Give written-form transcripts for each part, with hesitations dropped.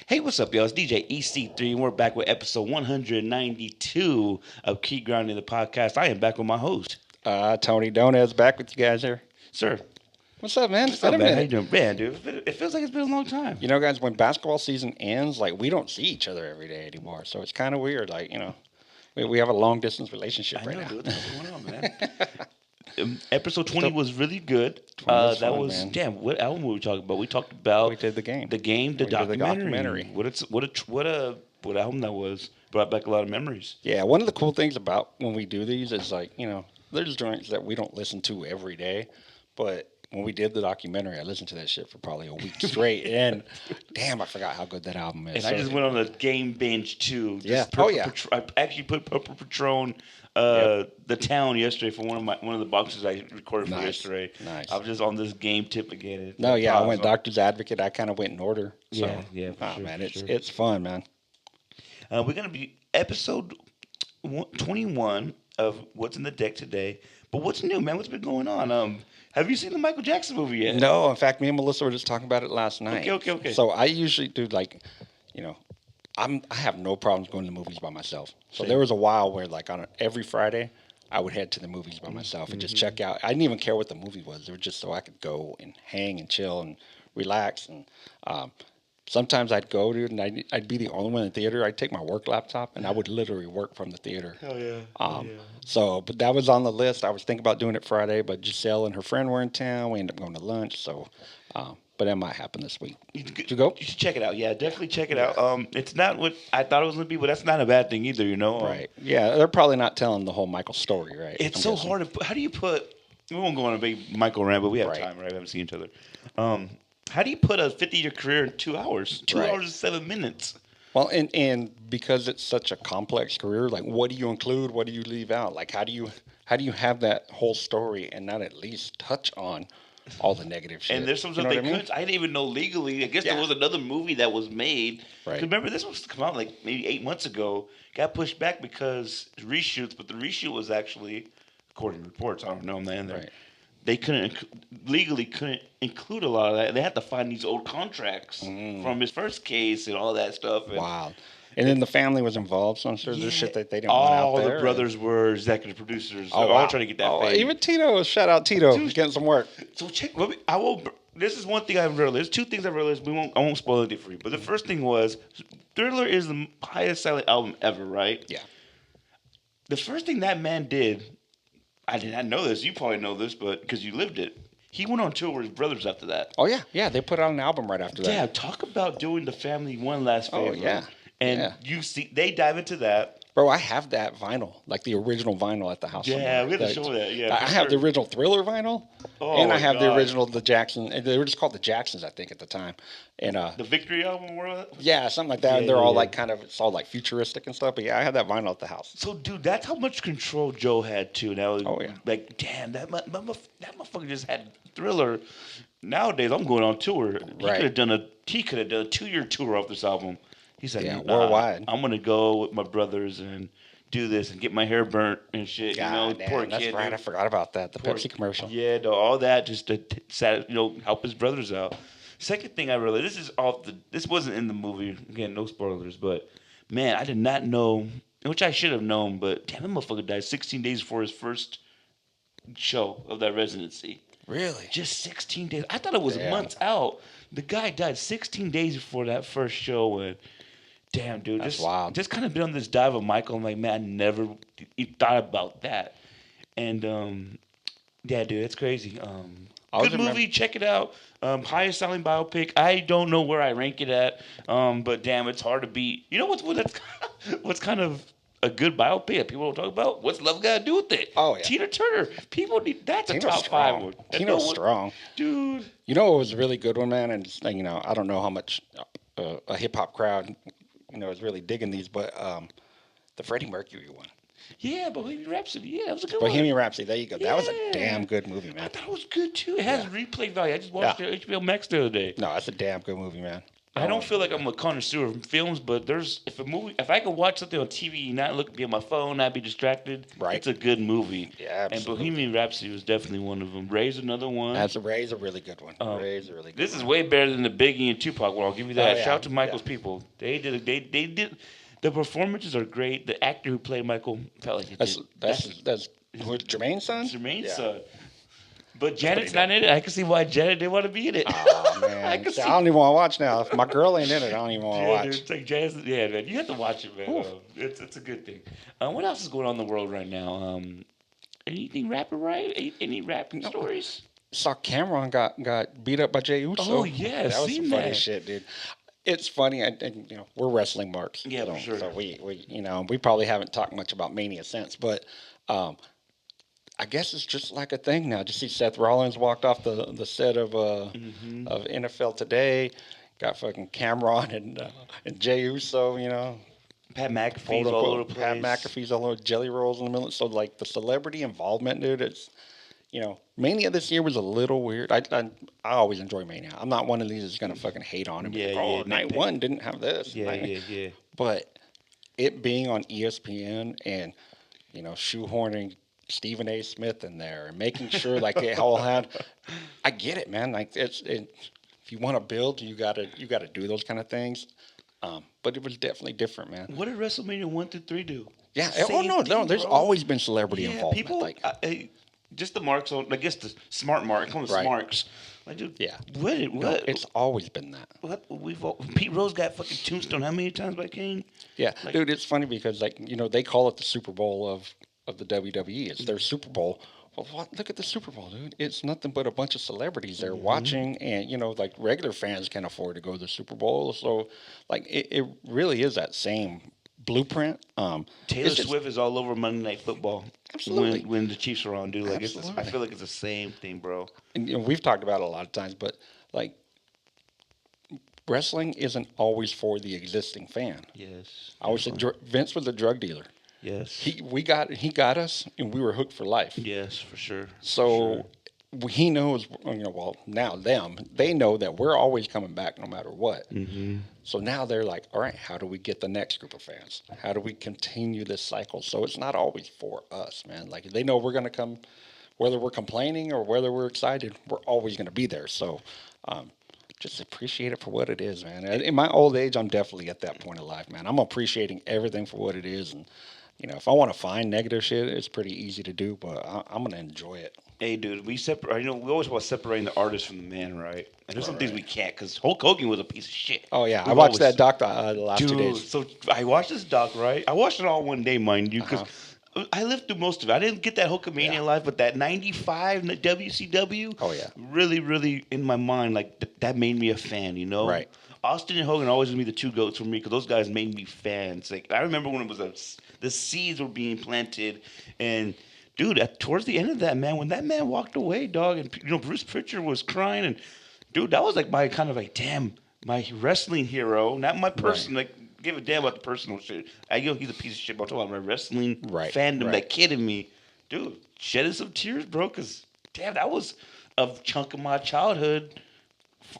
Hey, what's up, y'all? It's DJ EC3, and we're back with episode 192 of Key Grounding the podcast. I am back with my host, Tony Donez back with you guys here. sir. What's up, man? What's up, man? How you doing, man, dude? It feels like it's been a long time. You know, guys, when basketball season ends, like we don't see each other every day anymore, so it's kind of weird. Like, you know, we have a long distance relationship I right know, now. dude. What's going on, man? Episode 20 was really good. 20 was that fun, was man. damn. What album were we talking about? We talked about We did the game. the We did the documentary. documentary. What album that was? Brought back a lot of memories. Yeah, one of the cool things about when we do these is like, you know, there's joints that we don't listen to every day, but when we did the documentary, I listened to that shit for probably a week straight, and damn, I forgot how good that album is. And I just went on a game binge too. Yeah. I actually put Purple Patron, the town yesterday for one of the boxes I recorded for yesterday. Nice. I was just on this game tip again. No, yeah, I went Doctor's Advocate. I kind of went in order. So, yeah. Oh, man, it's fun, man. We're gonna be episode 21 of What's in the Deck today. But what's new, man? What's been going on? Have you seen the Michael Jackson movie yet? No, in fact, me and Melissa were just talking about it last night. Okay. So I usually do like, you know, I have no problems going to the movies by myself. So there was a while where like on every Friday, I would head to the movies by myself and just check out. I didn't even care what the movie was. It was just so I could go and hang and chill and relax. And sometimes I'd go, dude, and I'd be the only one in the theater. I'd take my work laptop and I would literally work from the theater. Hell yeah. So, but that was on the list. I was thinking about doing it Friday, but Giselle and her friend were in town. We ended up going to lunch. So, but that might happen this week. Did you go? You should check it out. Yeah, definitely check it out. It's not what I thought it was going to be, but that's not a bad thing either, you know? Right. Yeah, they're probably not telling the whole Michael story, right? It's so hard to put. How do you put? We won't go on a big Michael rant, but we have Right. time, right? We haven't seen each other. How do you put a 50-year career in 2 hours? 2 Right. hours and 7 minutes. Well, and because it's such a complex career, like what do you include? What do you leave out? Like how do you have that whole story and not at least touch on all the negative shit? And there's some stuff You know they what I mean? couldn't. I didn't even know legally. I guess Yeah. there was another movie that was made. Right. 'Cause remember, this was to come out like maybe 8 months ago. Got pushed back because reshoots, but the reshoot was actually, according to reports, I don't know, man. Right. They legally couldn't include a lot of that. They had to find these old contracts from his first case and all that stuff. And Wow. And then the family was involved, so I'm sure there's shit that they didn't want out all there. the brothers were executive producers. So Oh, all wow. trying to get that. Oh, fame. even Tito, shout out Tito, he's getting some work. So check. I will. This is one thing I've realized. There's two things I've realized. I won't spoil it for you. But the first thing was, Thriller is the highest selling album ever, right? Yeah. The first thing that man did, I did not know this. You probably know this, but because you lived it, he went on tour with his brothers after that. Oh yeah, they put out an album right after that. Yeah, talk about doing the family one last favor. Oh, yeah. And Yeah. you see, they dive into that. Bro, I have that vinyl, like the original vinyl at the house. Yeah, somewhere. we have to show that. Yeah, I have the original Thriller vinyl, Oh, and I have the God. original the Jackson. They were just called the Jacksons, I think, at the time. And The Victory album, yeah, something like that. Yeah, and they're yeah, all yeah. like kind of it's all like futuristic and stuff. But yeah, I had that vinyl at the house. So, dude, that's how much control Joe had too. Now, Oh, yeah. like, damn, that motherfucker just had Thriller. Nowadays, I'm going on tour. He Right. could have done a 2-year tour off this album. He said, Yeah, nah, worldwide. I'm gonna go with my brothers and do this and get my hair burnt and shit. God, poor damn, that's kid. right. dude. I forgot about that. The Poor- Pepsi commercial. Yeah, no, all that just to help his brothers out. Second thing I realized, this wasn't in the movie. Again, no spoilers, but man, I did not know, which I should have known, but damn, that motherfucker died 16 days before his first show of that residency. Really? Just 16 days. I thought it was Damn. months out. The guy died 16 days before that first show, and damn, dude, That's just wild. Just kind of been on this dive of Michael. I'm like, man, I never thought about that. And yeah, dude, it's crazy. always Good movie, check it out. Highest selling biopic. I don't know where I rank it at, but damn, it's hard to beat. You know what's kind of a good biopic that people don't talk about? What's Love Got to Do with It? Oh, yeah. Tina Turner. People need that's Tina's a top strong. 5 one. And Tina's no one- strong. dude. You know what was a really good one, man? And just, you know, I don't know how much a hip hop crowd, you know, is really digging these, but the Freddie Mercury one. Yeah, Bohemian Rhapsody. Yeah, that was a good one. Bohemian Rhapsody. There you go. That was a Yeah. damn good movie, I man. thought it was good too. It has replay value. I just watched it on HBO Max the other day. No, that's a damn good movie, man. I don't feel like I'm a connoisseur of films, but if I could watch something on TV, not be on my phone, not be distracted, Right. it's a good movie. Yeah, And absolutely. Bohemian Rhapsody was definitely one of them. Ray's another one. Ray's a really good one. Um, Ray's a really good this one. is way better than the Biggie and Tupac one. I'll give you Oh that. yeah, Shout out to Michael's yeah. people. They did. The performances are great. The actor who played Michael felt like he That's did. that's who's Jermaine's son? Jermaine's Yeah. son. But That's Janet's pretty not in it. I can see why Janet didn't want to be in it. Oh I man, can see, see. I don't even want to watch now. If my girl ain't in it, I don't even want to Yeah, watch. dude, it's like Janet's. Yeah, man, you have to watch it, man. It's a good thing. What else is going on in the world right now? Anything rapping right? Any rapping No. stories? Saw Cameron got beat up by Jey Uso. Oh, yeah, that was some seen funny that. shit, dude. It's funny, and we're wrestling marks. Yeah, so, for sure. So we we probably haven't talked much about Mania since, but I guess it's just like a thing now. Just see Seth Rollins walked off the set of NFL Today, got fucking Cameron and Jey Uso, Pat McAfee's all over the place. Pat McAfee's all over, Jelly Rolls in the middle. So like the celebrity involvement, dude, it's Mania this year was a little weird. I always enjoy Mania. I'm not one of these that's gonna fucking hate on it. Yeah, Night one didn't have this. Yeah, yeah. But it being on ESPN and shoehorning Stephen A. Smith in there and making sure like it all had, I get it, man. Like if you want to build, you gotta do those kind of things. But it was definitely different, man. What did WrestleMania 1 through 3 do? Yeah. Same No. thing, There's bro. always been celebrity involvement. People. Like, Just the marks on, I guess the smart mark. Call them Right. smarks. Like, dude, yeah. what? No, it's always been that. Pete Rose got fucking tombstone how many times by Kane? Yeah, Like- dude, it's funny because they call it the Super Bowl of the WWE. It's their Super Bowl. Well, look at the Super Bowl, dude. It's nothing but a bunch of celebrities there watching, and like regular fans can't afford to go to the Super Bowl. So, like, it really is that same blueprint. Taylor it's just- Swift is all over Monday Night Football. Absolutely. When the Chiefs are on, dude. Like I Absolutely. feel like it's the same thing, bro. and we've talked about it a lot of times, but like, wrestling isn't always for the existing fan. Yes. I always said Vince was a drug dealer. Yes. He got us, and we were hooked for life. Yes, for sure. So he knows, well, now they know that we're always coming back no matter what. Mm-hmm. So now they're like, all right, how do we get the next group of fans? How do we continue this cycle? So it's not always for us, man. Like they know we're going to come, whether we're complaining or whether we're excited, we're always going to be there. So just appreciate it for what it is, man. In my old age, I'm definitely at that point of life, man. I'm appreciating everything for what it is. And, if I want to find negative shit, it's pretty easy to do, but I'm going to enjoy it. Hey, dude, we always want separating the artist from the man, right? And there's some things we can't because Hulk Hogan was a piece of shit. Oh, yeah. I We've watched always- that doc the last 2 Dude, days. so I watched this doc, right? I watched it all one day, mind you, because I lived through most of it. I didn't get that Hulkamania life, but that 95 WCW, Oh, yeah. really, really in my mind, like that made me a fan, Right. Austin and Hogan always gonna be the two goats for me because those guys made me fans. Like I remember when it was the seeds were being planted, and dude, towards the end of that, man, when that man walked away, dog, and Bruce Pritchard was crying, and dude, that was like my kind of like, damn, my wrestling hero, not my person. Like, give a damn about the personal shit. He's a piece of shit, but I'm talking about my wrestling fandom, that kid in me, dude, shedding some tears, bro, because damn, that was a chunk of my childhood.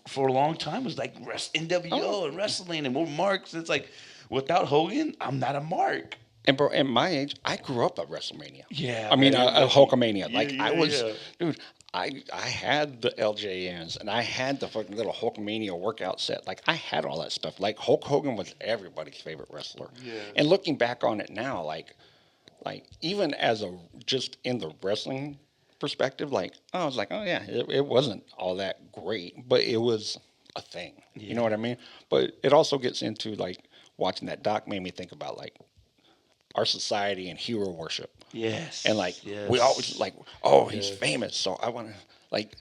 For a long time, was like NWO and wrestling and more marks. It's like, without Hogan, I'm not a mark. And bro, at my age, I grew up at WrestleMania. Yeah, I mean, man. Hulkamania. Yeah, Like yeah, I was, yeah. dude. I had the LJNs and I had the fucking little Hulkamania workout set. Like I had all that stuff. Like Hulk Hogan was everybody's favorite wrestler. Yeah. And looking back on it now, like even as just in the wrestling perspective, like I was like, oh yeah, it wasn't all that great, but it was a thing. You know what I mean? But it also gets into like watching that doc made me think about like our society and hero worship. Yes. And like we always like, oh, he's famous, so I want to like.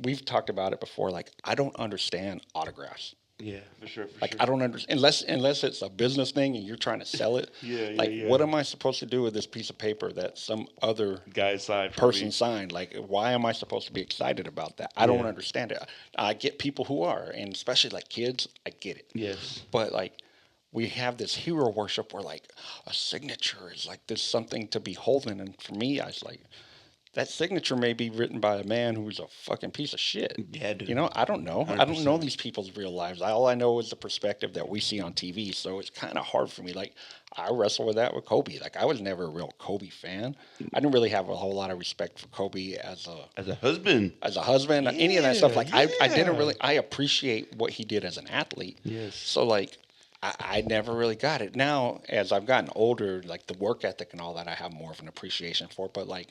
We've talked about it before. Like I don't understand autographs. Yeah, for sure. Like I don't understand unless it's a business thing and you're trying to sell it. What am I supposed to do with this piece of paper that some other guy signed person signed? Like, why am I supposed to be excited about that? I don't understand it. I get people who are, and especially like kids, I get it. Yes. But like, we have this hero worship where like a signature is like this something to be holding, and for me, I was like, that signature may be written by a man who's a fucking piece of shit. Yeah, dude. You know, I don't know. I don't 100%. know these people's real lives. All I know is the perspective that we see on TV. So it's kind of hard for me. Like, I wrestle with that with Kobe. Like, I was never a real Kobe fan. I didn't really have a whole lot of respect for Kobe as As a husband. any of that stuff. Like, I didn't Yeah. really, I appreciate what he did as an athlete. Yes. So, like, I never really got it. Now, as I've gotten older, like the work ethic and all that, I have more of an appreciation for. But like,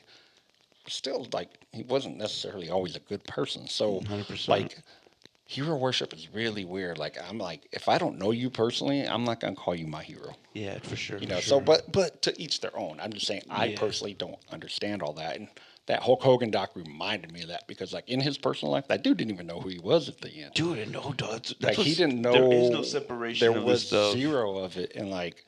still, like he wasn't necessarily always a good person. So, 100%. like, hero worship is really weird. Like, I'm like, if I don't know you personally, I'm not gonna call you my hero. Yeah, for sure. You know. for So, sure. but to each their own. I'm just saying, I Yeah. personally don't understand all that. And that Hulk Hogan doc reminded me of that because, like, in his personal life, that dude didn't even know who he was at the end. Dude, no, dog. Like, he didn't know There is no separation there of was this stuff. zero of it, and like,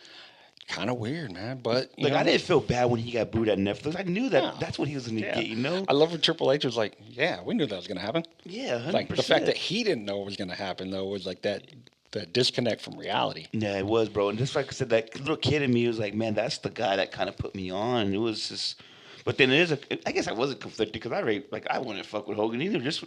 kind of weird, man. But you Like, know, I didn't feel bad when he got booed at Netflix. I knew that No. that's what he was going to yeah. get, you know? I love when Triple H was like, "Yeah, we knew that was gonna happen." Yeah, 100%. Like the fact that he didn't know it was gonna happen though was like that disconnect from reality. Yeah, it was, bro. And just like I said, that little kid in me was like, man, that's the guy that kind of put me on. It was just, but then I guess I wasn't conflicted because I wouldn't fuck with Hogan either. Just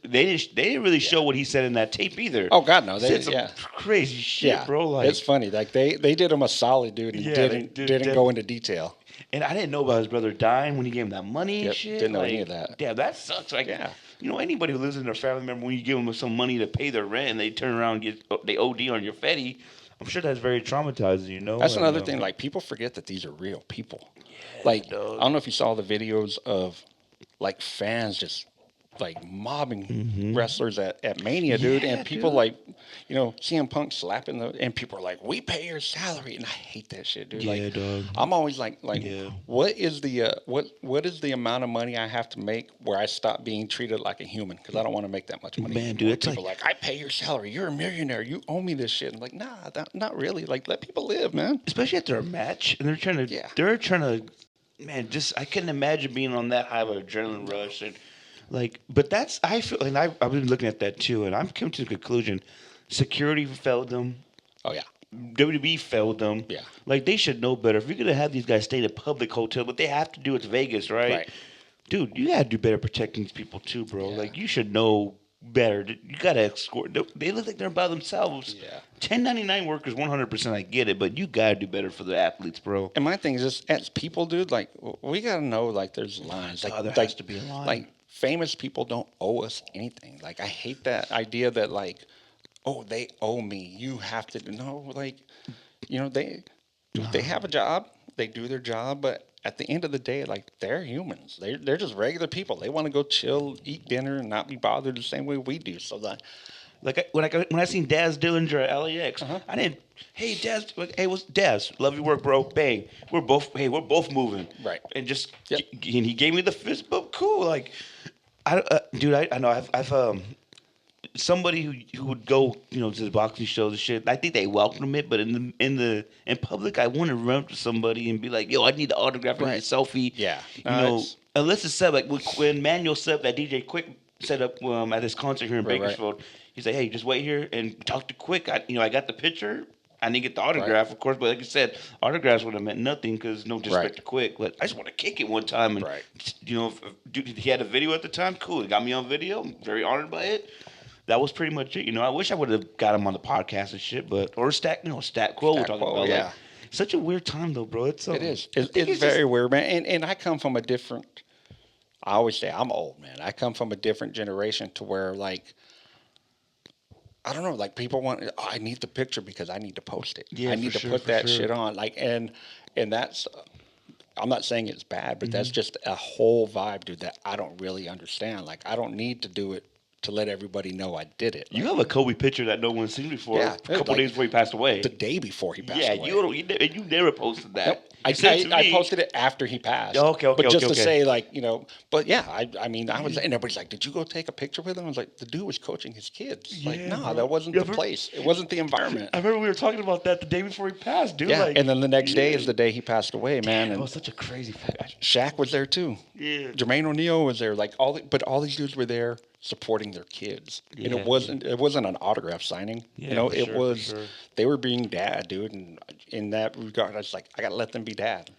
they didn't really show what he said in that tape either. Oh God, no, Said some yeah. crazy shit, Yeah, bro. Like, it's funny. Like they did him a solid, dude, and Yeah, they didn't go into detail. and I didn't know about his brother dying when he gave him that money and Yep, shit. didn't know like, any of that. Yeah, that sucks. Like, Yeah. you know, anybody who lives in their family member, when you give them some money to pay their rent and they turn around and they OD on your Fetty, I'm sure that's very traumatizing, you know? That's And, another thing. Like people forget that these are real people. Like dog. I don't know if you saw the videos of like fans just like mobbing wrestlers at Mania, dude, Yeah, and people dude. like, you know, CM Punk slapping and people are like, "We pay your salary," and I hate that shit, dude. Yeah, like, dog. I'm always like, Yeah. what is the what is the amount of money I have to make where I stop being treated like a human? Because I don't want to make that much money. Man, anymore. dude, it's people like, I pay your salary. You're a millionaire. You owe me this shit. I'm like, nah, not really. Like, let people live, man. Especially after a match, and Yeah. they're trying to, man, just, I couldn't imagine being on that high of an adrenaline rush. And, like, but that's, I feel, and I've been looking at that too, and I'm coming to the conclusion security failed them. Oh yeah. WWE failed them. Yeah. Like, they should know better. If you're going to have these guys stay in a public hotel, but they have to do it's Vegas, right? Right. Dude, you got to do better protecting these people too, bro. Yeah. Like, you should know better. You got to escort. They look like they're by themselves. Yeah. 1099 workers, 100%, I get it, but you got to do better for the athletes, bro. And my thing is just as people, dude, like we gotta know like there's lines. Like, there like, has to be a line. Like famous people don't owe us anything. Like I hate that idea that like, oh, they owe me. You have to no, like, you know, they have a job, they do their job, but at the end of the day, like they're humans. They're just regular people. They want to go chill, eat dinner, and not be bothered the same way we do. So that Like when I seen Daz Dillinger at LAX, I didn't. Hey Daz, like, hey, what's Daz? Love your work, bro. Bang. We're both moving. Right. And just Yep. and he gave me the fist bump. Cool. Like, dude, I know I've somebody who would go, you know, to the boxing shows and shit. I think they welcome it, but in public, I want to run up to somebody and be like, yo, I need the autograph, I need a selfie. Yeah. You No, know, it's- unless it's set like when Manuel set up that DJ Quick set up at his concert here in Right, right. Bakersfield. He's like, hey, just wait here and talk to Quick. I got the picture. I didn't get the autograph, of course, but like I said, autographs would have meant nothing because no disrespect Right. to Quick. But I just want to kick it one time. And, Right. you know, dude, he had a video at the time. Cool. He got me on video. I'm very honored by it. That was pretty much it. You know, I wish I would have got him on the podcast and shit, or Stat Quo. We're talking Quo, about. yeah. Like, such a weird time, though, bro. It is. I think It's just- very weird, man. And I come from a different. I always say I'm old, man. I come from a different generation to where, like, I don't know, like people want. Oh, I need the picture because I need to post it. Yeah, I need for to sure, put for that sure. shit on. Like, and that's. I'm not saying it's bad, but Mm-hmm. that's just a whole vibe, dude. That I don't really understand. Like, I don't need to do it to let everybody know I did it. You have a Kobe picture that no one's seen before. Yeah, a couple like, days before he passed away. The day before he passed Yeah, away. you never posted that. Nope. I, You sent it to I me. posted it after he passed. Oh, okay, But just okay. to say, like, you know, but yeah, I mean, I was, and everybody's like, did you go take a picture with him? I was like, the dude was coaching his kids. Like, Yeah, no, bro. that wasn't Yeah, the bro. place. It wasn't the environment. I remember we were talking about that the day before he passed, dude. Yeah, Like, and then the next day is the day he passed away, man. That And was such a crazy fact. Shaq was there too. Yeah. Jermaine O'Neal was there. Like but all these dudes were there supporting their kids. And Yeah. it wasn't an autograph signing. Yeah, you know, for it sure, for was sure. they were being dad, dude. And in that regard, I was like, I gotta let them be dad.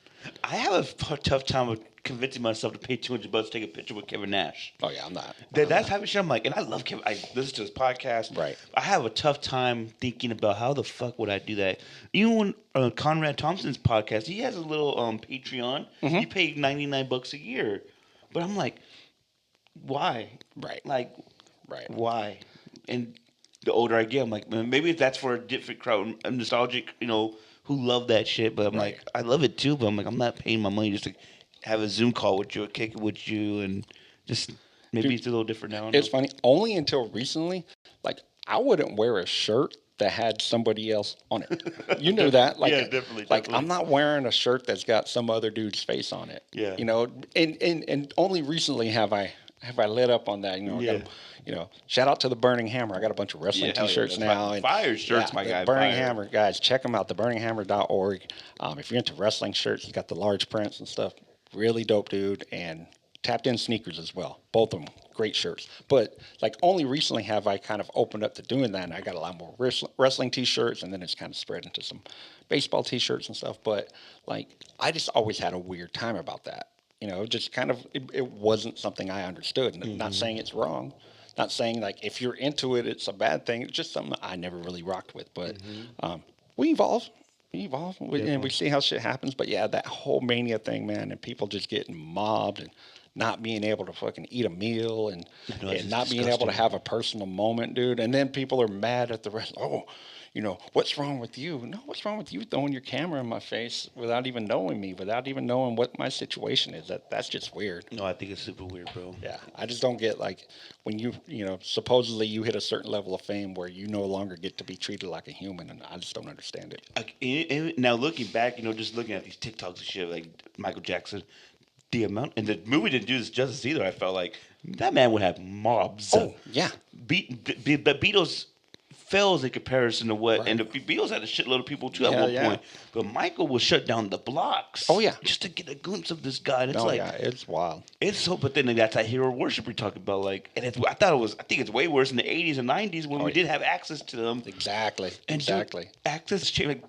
I have a tough time of convincing myself to pay $200 to take a picture with Kevin Nash. Oh yeah, I'm not. That type of shit. I'm like, and I love Kevin. I listen to his podcast. Right. I have a tough time thinking about how the fuck would I do that. Even when Conrad Thompson's podcast, he has a little Patreon. You pay $99 a year, but I'm like, why? Right. Like, Right. why? And the older I get, I'm like, man, maybe that's for a different crowd, a nostalgic, who love that shit. But I'm Right. like, I love it too. But I'm like, I'm not paying my money just to have a Zoom call with you, or kick it with you, and just maybe Dude, it's a little different now. It's funny. Only until recently, like I wouldn't wear a shirt that had somebody else on it. You knew that, like, Yeah, definitely, like definitely. I'm not wearing a shirt that's got some other dude's face on it. Yeah. You know, and only recently have I lit up on that. You know, I Yeah. got, shout out to the Burning Hammer. I got a bunch of wrestling hell yeah, T-shirts that's now. fire shirts, my the guy, Burning fire. Hammer, guys, check them out. TheBurningHammer.org. If you're into wrestling shirts, you got the large prints and stuff. Really dope, dude. And Tapped In sneakers as well. Both of them great shirts. But like only recently have I kind of opened up to doing that, and I got a lot more wrestling T-shirts, and then it's kind of spread into some baseball T-shirts and stuff. But like I just always had a weird time about that. You know, just kind of it wasn't something I understood. Not saying it's wrong. Not saying like if you're into it, it's a bad thing. It's just something I never really rocked with. But we evolve. And we see how shit happens. But yeah, that whole mania thing, man, and people just getting mobbed and not being able to fucking eat a meal and, No, it's and just not being able to disgusting. have a personal moment, dude. And then people are mad at the rest. Oh, what's wrong with you? No, what's wrong with you throwing your camera in my face without even knowing me, without even knowing what my situation is? That's just weird. No, I think it's super weird, bro. Yeah, I just don't get like when supposedly you hit a certain level of fame where you no longer get to be treated like a human, and I just don't understand it. Now looking back, just looking at these TikToks and shit, like Michael Jackson, the amount, and the movie didn't do this justice either. I felt like that man would have mobs. Oh yeah, The Beatles fails in comparison to what, Right. and the Beatles had a shitload of people too at Yeah, one yeah. point. But Michael will shut down the blocks. Oh, yeah. just to get a glimpse of this guy. And it's no, like yeah, it's wild. it's so. But then that's that hero worship we're talking about. Like, and I think it's way worse in the '80s and '90s when we yeah. did have access to them. Exactly, And dude, exactly. access change, like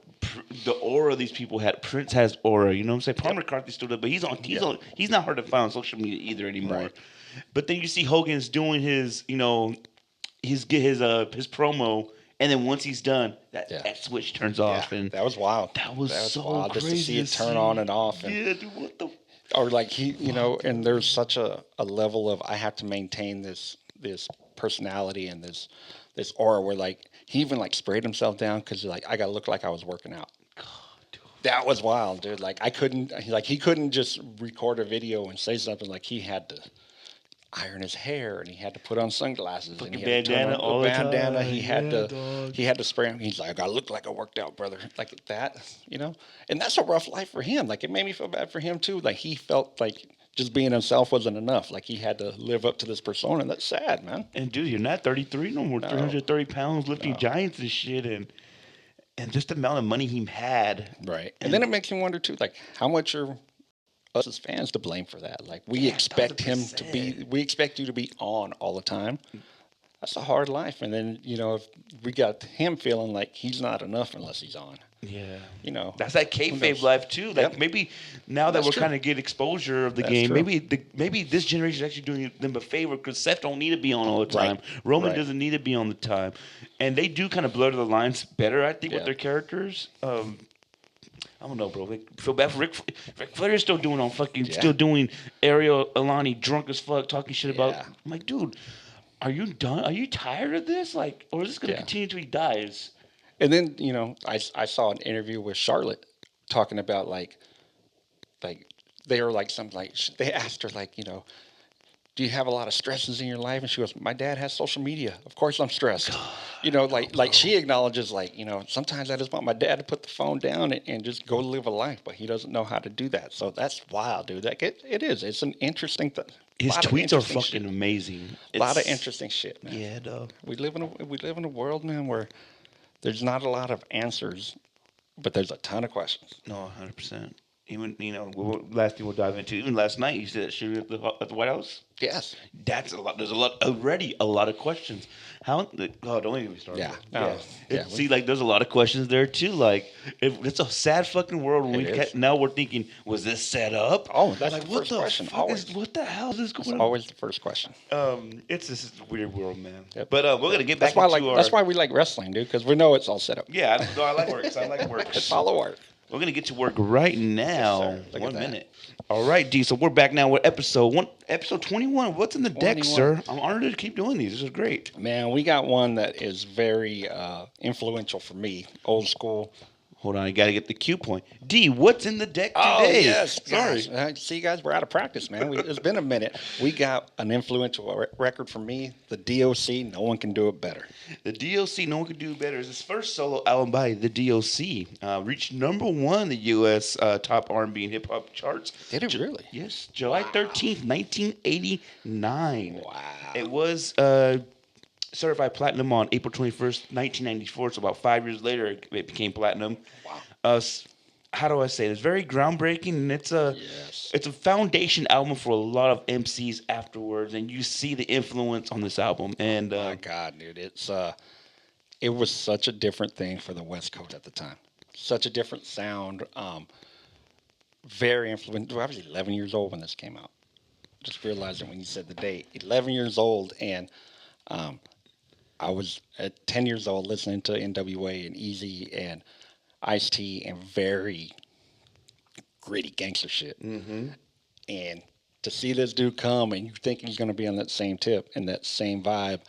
the aura these people had. Prince has aura. You know what I'm saying? Paul McCarthy still does, but he's he's not hard to find on social media either anymore. Right. But then you see Hogan's doing his his promo, and then once he's done, that switch turns off, and that was wild. that was so wild crazy just to see it turn on and off. And, Yeah, dude, what the? or like and there's such a level of I have to maintain this personality and this aura where like he even like sprayed himself down because like I gotta look like I was working out. That was wild, dude. Like he couldn't just record a video and say something. Like he had to iron his hair and he had to put on sunglasses and he had to turn bandana on all the bandana. time. He had Yeah, to dog. he had to spray him. He's like, I gotta look like I worked out, brother. Like that, And that's a rough life for him. Like it made me feel bad for him too. Like he felt like just being himself wasn't enough. Like he had to live up to this persona. That's sad, man. And dude, you're not 33 no more. No. 330 pounds, lifting giants and shit, and just the amount of money he had. Right. And then it makes me wonder too, like how much are us as fans to blame for that? Like we expect him to be, we expect you to be on all the time. That's a hard life. And then, if we got him feeling like he's not enough unless he's on, Yeah. That's that who kayfabe knows? life too. Like Yep. maybe now that That's we're true. kind of getting exposure of the That's game, true. maybe this generation is actually doing them a favor because Seth don't need to be on all the Right. time. Roman Right. doesn't need to be on the time, and they do kind of blur the lines better, I think, with Yeah. their characters. I don't know, bro. Like, feel bad for Rick. Rick Flair's still doing still doing Ariel Alani drunk as fuck, talking shit about. Yeah. I'm like, dude, are you done? Are you tired of this? Like, or is this gonna Yeah. continue till he dies? And then, I saw an interview with Charlotte talking about like they were like something like they asked her like, do you have a lot of stresses in your life? And she goes, my dad has social media. Of course I'm stressed. Like she acknowledges like, sometimes I just want my dad to put the phone down and just go live a life, but he doesn't know how to do that. So that's wild, dude. Like it is. It's an interesting thing. His tweets are fucking amazing. A lot of interesting shit, man. Yeah, dog. We live in a world, man, where there's not a lot of answers, but there's a ton of questions. No, 100%. Even last thing we'll dive into. Even last night, you said that shooting at the White House. Yes. That's a lot. There's a lot of questions. How? Oh, don't even start. Yeah. Yeah. No. Yeah. See, like, there's a lot of questions there too. Like, it's a sad fucking world. When It is. now we're thinking, was this set up? Oh, that's like, the what first the question, fuck always. what the hell is this It's going on? always the first question. It's this weird world, man. Yep. But we're gonna get That's back why into our. that's why we like wrestling, dude, because we know it's all set up. Yeah, I like works. I like works. It's all the work. We're gonna get to work right now. Yes, sir. Look at 1 that. minute. All right, D. So we're back now with episode 21. What's in the deck, 21. sir? I'm honored to keep doing these. This is great. Man, we got one that is very influential for me. Old school. Hold on, I gotta get the cue point. D, what's in the deck today? Oh, yes. Sorry. Gosh, see, guys, we're out of practice, man. It's been a minute. We got an influential record for me, the D.O.C. No one can do it better. The D.O.C. No One Can Do Better is his first solo album by the D.O.C. Reached #1 in the U.S. Top R&B and hip hop charts. Did it really? Yes, July 13th, 1989. Wow. It was certified platinum on April 21st, 1994. So about 5 years later, it became platinum. Wow. How do I say it? It's very groundbreaking, and it's a Yes. it's a foundation album for a lot of MCs afterwards, and you see the influence on this album. And My God, dude, it was such a different thing for the West Coast at the time. Such a different sound. Very influential. I was 11 years old when this came out. Just realizing when you said the date, 11 years old, and I was at 10 years old listening to NWA and Easy and Ice-T and very gritty gangster shit. mm-hmm. And to see this dude come and you think he's going to be on that same tip and that same vibe,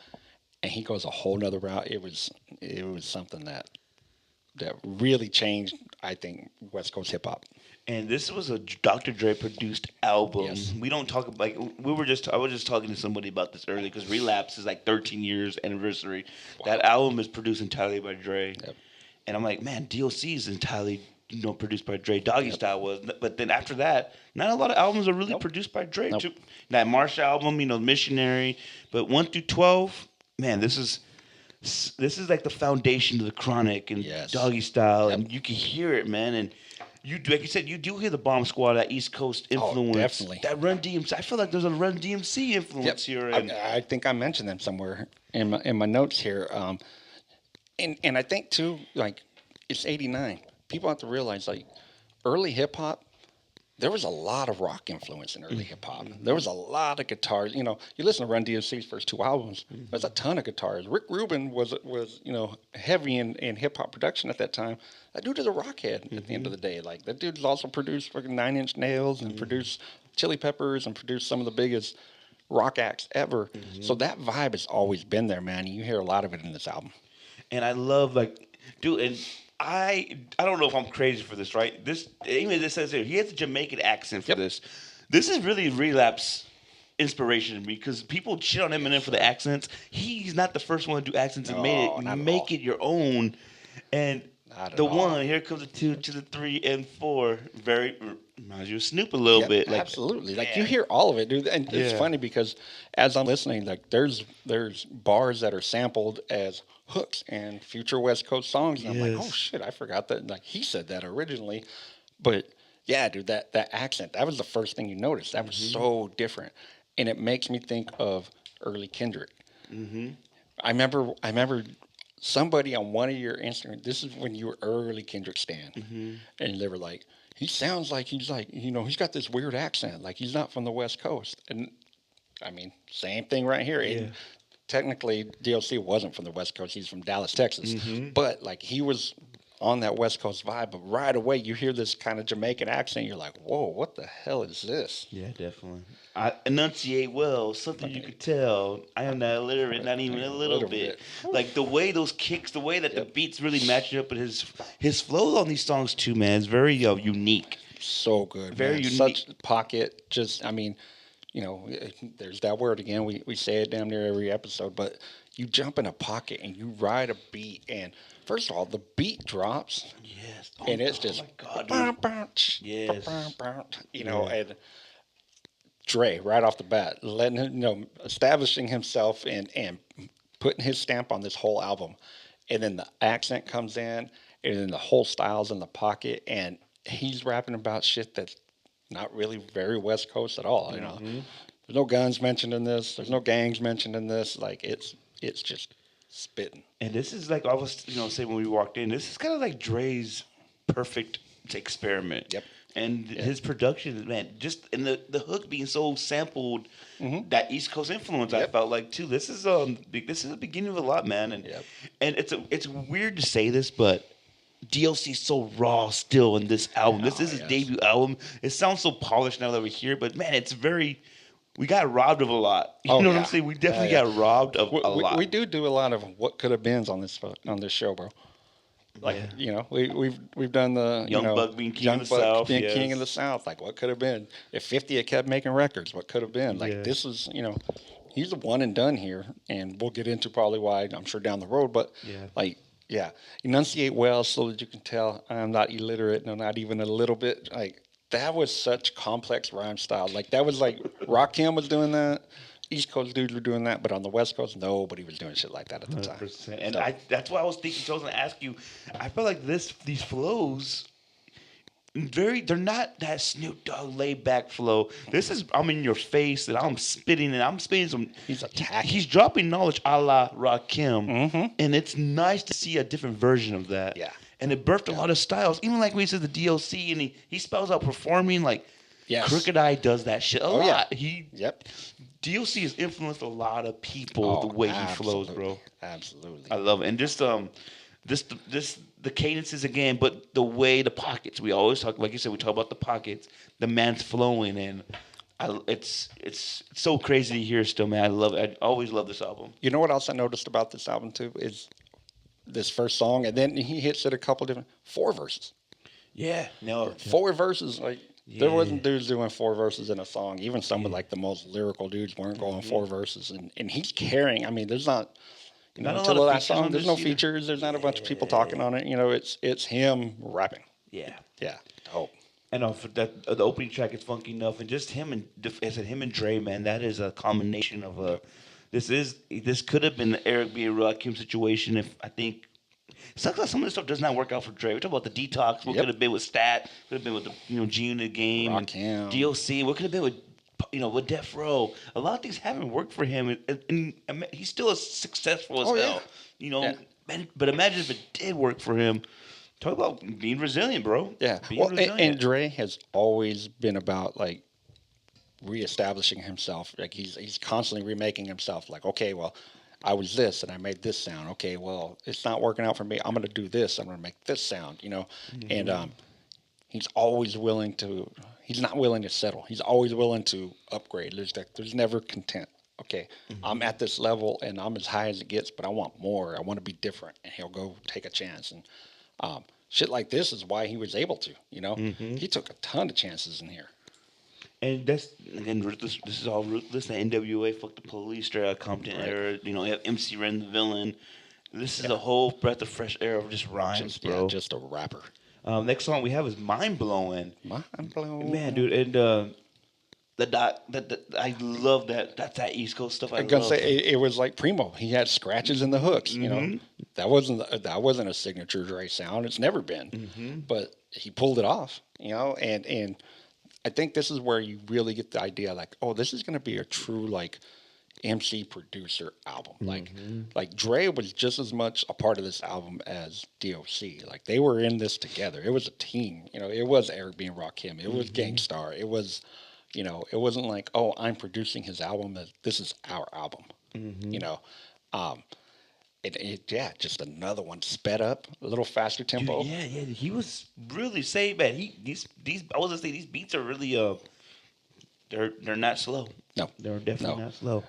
and he goes a whole nother route, it was something that really changed, I think, West Coast hip hop. And this was a Dr. Dre produced album. Yes. We don't talk like I was just talking to somebody about this earlier because Relapse is like 13 years anniversary. Wow. That album is produced entirely by Dre. Yep. And I'm like, man, D.O.C. is entirely produced by Dre. Doggy Style was, but then after that, not a lot of albums are really produced by Dre. Nope. Too. That Marsh album, Missionary, but 1 through 12, man, this is like the foundation of the Chronic and Yes. Doggy Style, Yep. and you can hear it, man. And you, like you said, you do hear the Bomb Squad, that East Coast influence. definitely. That Run DMC. I feel like there's a Run DMC influence here. And I think I mentioned them somewhere in my notes here. And I think too, like, it's 89. People have to realize, like, early hip hop, there was a lot of rock influence in early hip hop. There was a lot of guitars. You listen to Run DMC's first 2 albums. There's a ton of guitars. Rick Rubin was heavy in hip hop production at that time. That dude is a rockhead at the end of the day. Like, that dude's also produced fucking 9 Inch Nails and produced Chili Peppers and produced some of the biggest rock acts ever. So that vibe has always been there, man. And you hear a lot of it in this album. And I love, like, dude, and I don't know if I'm crazy for this, right? This says here, he has a Jamaican accent for this. This is really Relapse inspiration to me because people shit on Eminem for the accents. He's not the first one to do accents and make it your own. And the one, here comes the 2 to the 3 and 4, very reminds you of Snoop a little bit. Like, absolutely. Like, you hear all of it, dude. And it's funny because as I'm listening, like, there's bars that are sampled as hooks and future West Coast songs. And I'm like, oh shit, I forgot that. Like, he said that originally. But yeah, dude, that accent, that was the first thing you noticed. That was so different. And it makes me think of early Kendrick. I remember somebody on one of your Instagram, this is when you were early Kendrick stan, and they were like, he sounds like he's got this weird accent, like he's not from the West Coast. And I mean, same thing right here. Yeah. Technically, D.O.C. wasn't from the West Coast. He's from Dallas, Texas. But, like, he was on that West Coast vibe. But right away, you hear this kind of Jamaican accent. You're like, whoa, what the hell is this? Yeah, definitely. I enunciate well, something you could tell. I am not illiterate, not even a little bit. Like, the way those kicks, the way that the beats really match up with his flow on these songs, too, man, is very unique. So good, very unique. Such pocket, there's that word again. We say it damn near every episode, but you jump in a pocket and you ride a beat, and first of all, the beat drops. Yes. And it's just, my God, yes. And Dre, right off the bat, letting him, establishing himself and putting his stamp on this whole album. And then the accent comes in, and then the whole style's in the pocket, and he's rapping about shit that's not really very West Coast at all. You know, there's no guns mentioned in this. There's no gangs mentioned in this. Like it's just spitting. And this is like I was, saying when we walked in. This is kind of like Dre's perfect experiment. Yep. And his production, man, just and the hook being so sampled, that East Coast influence, I felt like too. This is the beginning of a lot, man. And it's weird to say this, but D.O.C. is so raw still in this album. This is his debut album. It sounds so polished now that we hear it, but man, it's very. We got robbed of a lot. You know what I'm saying? We definitely got robbed of a lot. We do a lot of what could have beens on this show, bro. Like we've done the Young Buck being king of the South, king of the South. Like what could have been if 50 had kept making records? What could have been? Like this is he's a one and done here, and we'll get into probably why I'm sure down the road. But enunciate well so that you can tell I'm not illiterate, no, not even a little bit. Like that was such complex rhyme style. Like that was like Rakim was doing that. East Coast dudes were doing that, but on the West Coast, nobody was doing shit like that at the time. 100%. And that's why I was thinking. So I was going to ask you. I feel like these flows, they're not that Snoop Dogg laid back flow. This is I'm in your face and I'm spitting and I'm spitting some. He's attacking. He's dropping knowledge a la Rakim, and it's nice to see a different version of that. Yeah. And it birthed a lot of styles. Even like when he says the D.O.C. and he spells out performing like. Yes. Crooked Eye does that shit a lot. D.O.C. has influenced a lot of people the way he flows, bro. Absolutely. I love it. And just the cadences again, but the way the pockets. We always talk, like you said, we talk about the pockets. The man's flowing, and it's so crazy to hear still, man. I love it. I always love this album. You know what else I noticed about this album too is this first song, and then he hits it a couple different 4 verses. Yeah, no, 4 verses like. Yeah. There wasn't dudes doing 4 verses in a song. Even some of like the most lyrical dudes weren't going 4 verses, and he's carrying. I mean, there's not until the last song. There's no features. There's not a bunch of people talking on it. It's him rapping. Yeah, dope. And for that, the opening track is funky enough, and just him and Dre, man, that is a combination of this could have been the Eric B. and Rakim situation if I think. Sucks that some of this stuff does not work out for Dre. We talk about the Detox. What could have been with Stat? Could have been with the G-Unit game. Rakim. D.O.C. What could have been with Death Row? A lot of things haven't worked for him, and he's still as successful as hell. But imagine if it did work for him. Talk about being resilient, bro. Yeah. And Dre has always been about like reestablishing himself. Like he's constantly remaking himself. Like I was this and I made this sound. Okay, well, it's not working out for me. I'm going to do this. I'm going to make this sound, And he's always willing to, he's not willing to settle. He's always willing to upgrade. There's never content. Okay, I'm at this level and I'm as high as it gets, but I want more. I want to be different. And he'll go take a chance. And shit like this is why he was able to, He took a ton of chances in here. And that's again ruthless. This is all ruthless. The NWA, fuck the police, straight out Compton era. You have MC Ren the villain. This is a whole breath of fresh air of just rhymes, bro. Just a rapper. Next song we have is Mind Blowing. Mind Blowing. Man, dude, and I love that. That's that East Coast stuff. I'm gonna say it was like Primo. He had scratches in the hooks. That wasn't a signature Dre sound. It's never been. But he pulled it off. And I think this is where you really get the idea, like, oh, this is going to be a true, like, MC producer album. Like Dre was just as much a part of this album as D.O.C. Like, they were in this together. It was a team. It was Eric B. and Rakim. It was Gangstar. It was, it wasn't like, oh, I'm producing his album. This is our album. Just another one sped up, a little faster tempo. Dude, he was really saying, man. These I was gonna say these beats are really they're not slow. No, they're definitely not slow.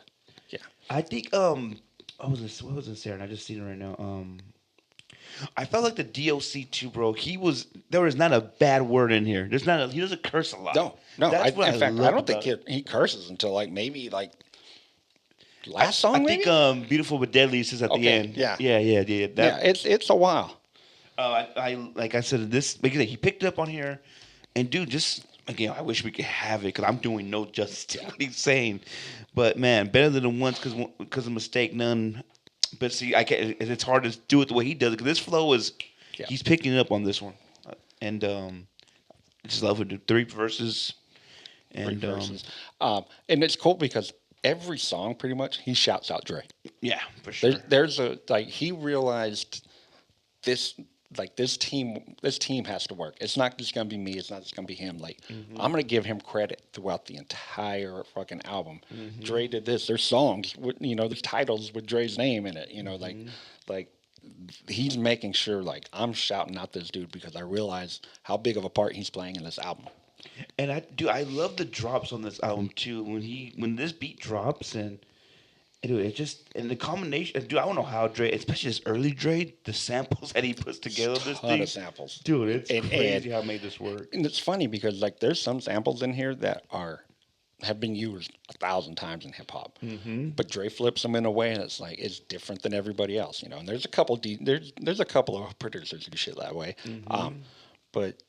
Yeah, I think what was it, Sarah? I just seen it right now. I felt like the D.O.C. too, bro. There was not a bad word in here. He doesn't curse a lot. No. In fact, I don't think he curses until like maybe like. Last song, I think "Beautiful but Deadly" says at the end. Yeah. It's a while. I like I said this because he picked it up on here, and dude, just again, I wish we could have it because I'm doing no justice to what he's saying. But man, better than the once because of mistake none. But see, it's hard to do it the way he does it because this flow is he's picking it up on this one, and just love it. Three verses, Three and verses. And it's cool because every song, pretty much, he shouts out Dre. yeah, for sure. There's a like he realized this this team has to work. It's not just gonna be me. It's not just gonna be him. Like Mm-hmm. I'm gonna give him credit throughout the entire fucking album. Mm-hmm. Dre did this. There's songs with there's titles with Dre's name in it. Mm-hmm. Like he's making sure like I'm shouting out this dude because I realize how big of a part he's playing in this album. And I love the drops on this album too. When this beat drops and dude, it just and the combination, dude. I don't know how Dre, especially this early Dre, the samples that he puts together on this Ton thing, of samples. dude. It's And, crazy and how I made this work. and it's funny because like there's some samples in here that have been used 1,000 times in hip hop, Mm-hmm. but Dre flips them in a way and it's like it's different than everybody else, And there's a couple there's a couple of producers who do shit that way, Mm-hmm. but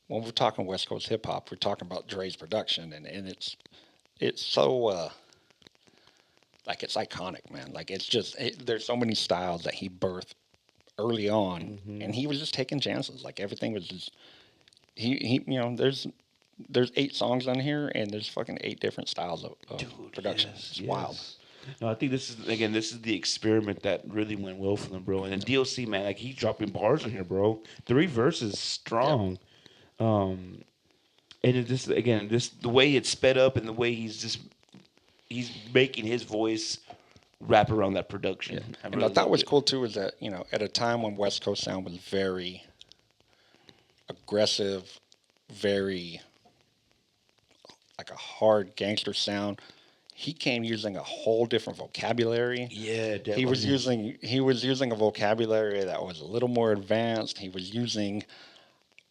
when we're talking West Coast hip hop, we're talking about Dre's production, and it's so like it's iconic, man. Like it's just there's so many styles that he birthed early on, Mm-hmm. and he was just taking chances. Like everything was just he there's 8 songs on here, and there's fucking 8 different styles of Dude, production. yes, It's yes. wild. No, I think this is the experiment that really went well for them, bro. And then D.O.C. man, like he's dropping bars in here, bro. 3 verses strong. Um, and it just again, this the way it's sped up and the way he's making his voice wrap around that production. I And really I thought loved was it. cool too is that at a time when West Coast sound was very aggressive, very like a hard gangster sound. He came using a whole different vocabulary. Yeah, definitely. He was using a vocabulary that was a little more advanced. He was using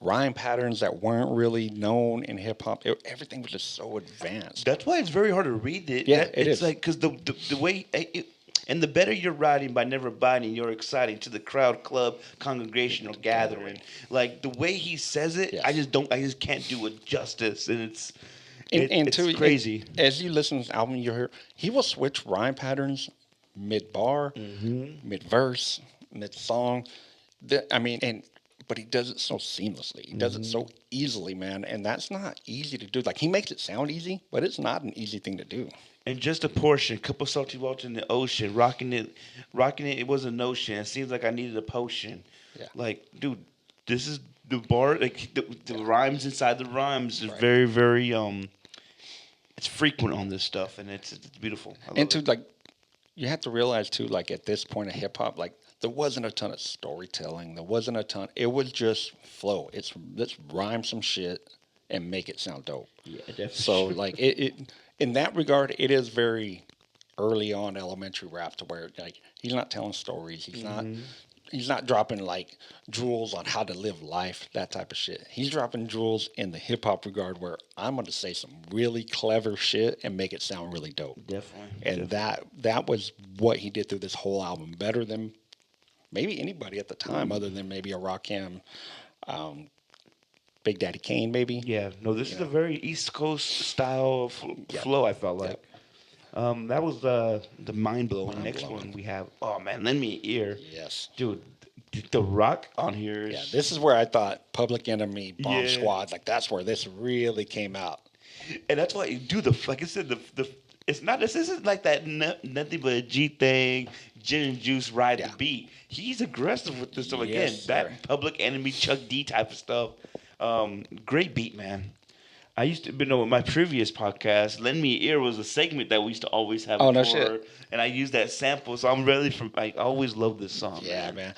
rhyme patterns that weren't really known in hip hop. Everything was just so advanced. That's why it's very hard to read it. Yeah, it it's is. like because the way and the better you're writing by never biting, you're exciting to the crowd, club, congregation, or gathering. Like the way he says it, Yes. I just can't do it justice, and And it's too, crazy. as you listen to this album, you hear he will switch rhyme patterns mid bar, Mm-hmm. mid verse, mid song. I mean, but he does it so seamlessly. He does it so easily, man. And that's not easy to do. Like he makes it sound easy, but it's not an easy thing to do. And just a portion, couple salty water in the ocean, rocking it. It was a notion. It seems like I needed a potion. Yeah. Like, dude, this is the bar. Like the rhymes inside the rhymes is Right. very, very it's frequent on this stuff, and it's beautiful. I love And to it. like, you have to realize too, like at this point of hip hop, like there wasn't a ton of storytelling. There wasn't a ton. It was just flow. Let's rhyme some shit and make it sound dope. Yeah, definitely. So like it in that regard, it is very early on elementary rap to where like he's not telling stories. He's not dropping like jewels on how to live life, that type of shit. He's dropping jewels in the hip hop regard where I'm going to say some really clever shit and make it sound really dope. Definitely. And that was what he did through this whole album, better than maybe anybody at the time, other than maybe a Rakim, Big Daddy Kane, maybe. Yeah, no, this is a very East Coast style flow. I felt like. That was the mind blowing. Next Mind-blowing. one we have. Oh man, lend me an ear, Yes. dude. The rock on here is Yeah, this is where I thought Public Enemy, Bomb Yeah. Squad, like that's where this really came out. and that's why you do the like I said the it's not this isn't like that nothing but a G thing, gin and juice ride Yeah. the beat. He's aggressive with this stuff again. Yes, sir. That Public Enemy, Chuck D type of stuff. Great beat, man. I used to, my previous podcast, Lend Me an Ear was a segment that we used to always have. Oh, no before, shit. And I used that sample, so I'm really I always love this song. Yeah, man.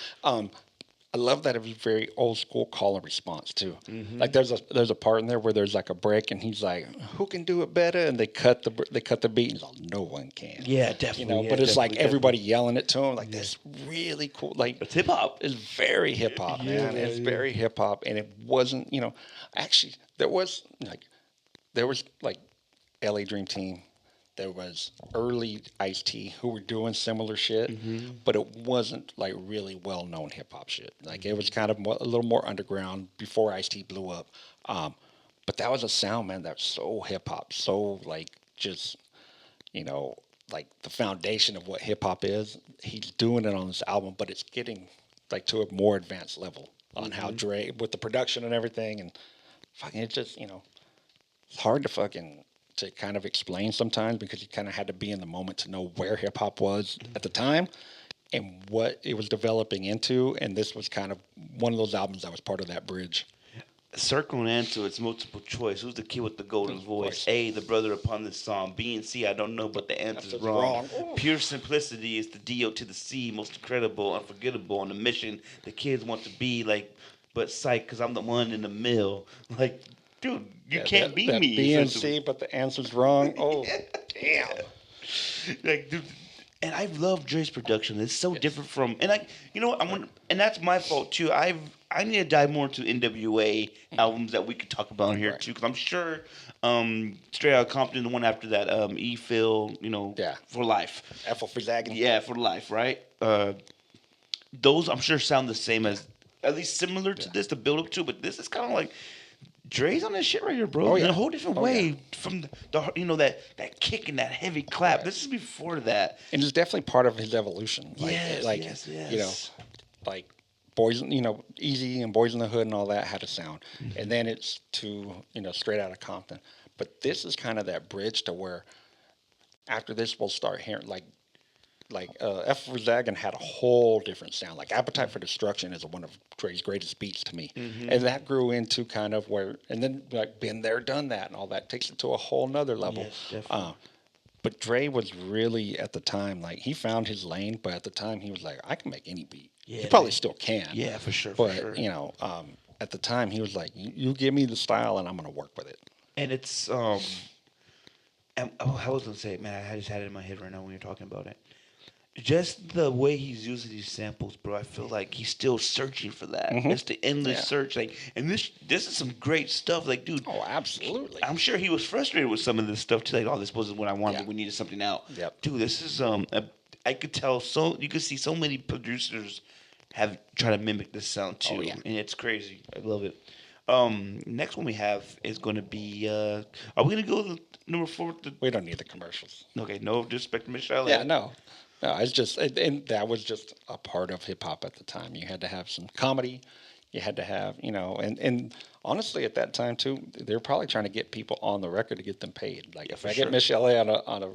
I love that it was very old school call and response too. Mm-hmm. Like there's a part in there where there's like a break and he's like, "Who can do it better?" And they cut the beat. And he's like, "No one can." Yeah, definitely. Yeah, but it's like definitely, everybody yelling it to him. Like that's really cool. Like It's hip hop. it's very hip hop, Yeah, man. It's yeah. very hip hop, and it wasn't. Actually, there was like L.A. Dream Team. There was early Ice-T who were doing similar shit, Mm-hmm. but it wasn't like really well-known hip-hop shit. Like it was kind of a little more underground before Ice-T blew up. But that was a sound, man, that's so hip-hop, so like just, like the foundation of what hip-hop is. He's doing it on this album, but it's getting like to a more advanced level on how Dre, with the production and everything, and fucking, it just, it's hard to to kind of explain sometimes because you kind of had to be in the moment to know where hip hop was at the time and what it was developing into. And this was kind of one of those albums that was part of that bridge. Circling into its multiple choice. Who's the kid with the golden voice? A, the brother upon this song. B and C, I don't know, but the answer's wrong. Pure simplicity is the D.O. to the C, most incredible, unforgettable, on the mission. The kids want to be like, but psych, because I'm the one in the mill. Like, dude, you can't be that me. B and C, but the answer's wrong. Oh, damn. Like, dude, and I love Dre's production. It's so different from, and you know what, and that's my fault too. I need to dive more into NWA albums that we could talk about on here too, because I'm sure, Straight Outta Compton, the one after that, E Phil, for life. Ethel Frizzagan. Yeah, for life, right? Those I'm sure sound the same as, at least similar to this, the build up to, but this is kind of like. Dre's on this shit right here, bro. In a whole different way from that kick and that heavy clap. This is before that, and it's definitely part of his evolution. Yes. Like Boys, Easy and Boys in the Hood and all that had a sound, and then it's to Straight Outta Compton. But this is kind of that bridge to where after this we'll start hearing F. Zagan had a whole different sound. Like Appetite for Destruction is one of Dre's greatest beats to me. And that grew into kind of where, and then like Been There, Done That and all that takes it to a whole nother level. Yes, definitely. But Dre was really, at the time, like he found his lane, but at the time he was like, I can make any beat. Yeah, he probably still can. Yeah, for sure. But, at the time he was like, you give me the style and I'm going to work with it. And it's, I was going to say, man, I just had it in my head right now when you're talking about it. Just the way he's using these samples, bro. I feel like he's still searching for that. It's the endless search. Like, and this is some great stuff. Like, dude. Oh, absolutely. I'm sure he was frustrated with some of this stuff too. Like, oh, this wasn't what I wanted. Yeah. We needed something out. Yep. Dude, this is I could tell. So you could see so many producers have tried to mimic this sound too, and it's crazy. I love it. Next one we have is going to be. Are we going to go to number 4? We don't need the commercials. Okay, no disrespect to Michelle. Yeah, no. No, it's just, and that was just a part of hip hop at the time. You had to have some comedy. You had to have, and honestly, at that time too, they were probably trying to get people on the record to get them paid. Like if I get Michelle on a,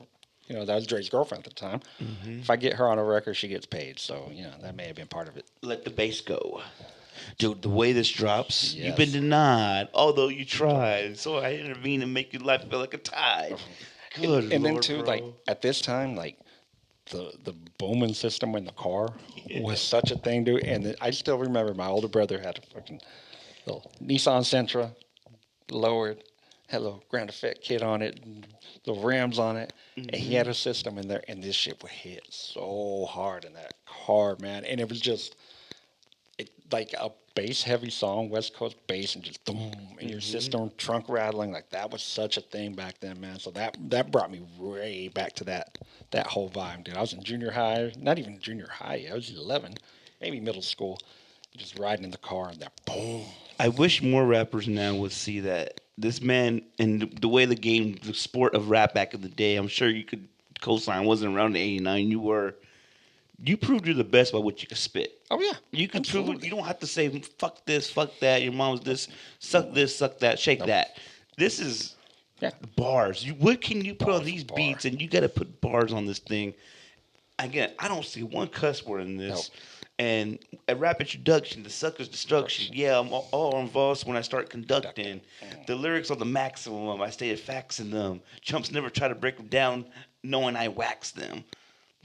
that was Dre's girlfriend at the time. If I get her on a record, she gets paid. So that may have been part of it. Let the bass go. Dude, the way this drops, you've been denied, although you tried. So I intervene and make your life feel like a tide. Good and Lord, then too, bro. like at this time, like. The booming system in the car was such a thing, dude. And I still remember my older brother had a fucking little Nissan Sentra, lowered, had a little ground effect kit on it, and little rims on it, and he had a system in there, and this shit would hit so hard in that car, man. And it was just like a bass heavy song, West Coast bass, and just boom, and your system trunk rattling. Like that was such a thing back then, man. So that brought me way back to that whole vibe, dude. I was in junior high, not even junior high. I was 11, maybe middle school, just riding in the car, and that boom. I wish more rappers now would see that this man and the way the sport of rap back in the day. I'm sure you could co-sign. Wasn't around in '89. You proved you're the best by what you can spit. Oh, yeah. You can prove it. You don't have to say, fuck this, fuck that, your mom's this, suck that, shake that. This is bars. What can you put on these beats? And you got to put bars on this thing. Again, I don't see one cuss word in this. Nope. And a rap introduction, the sucker's destruction. Yeah, I'm all involved when I start conducting. The lyrics are the maximum. I stated facts in them. Chumps never try to break them down knowing I wax them.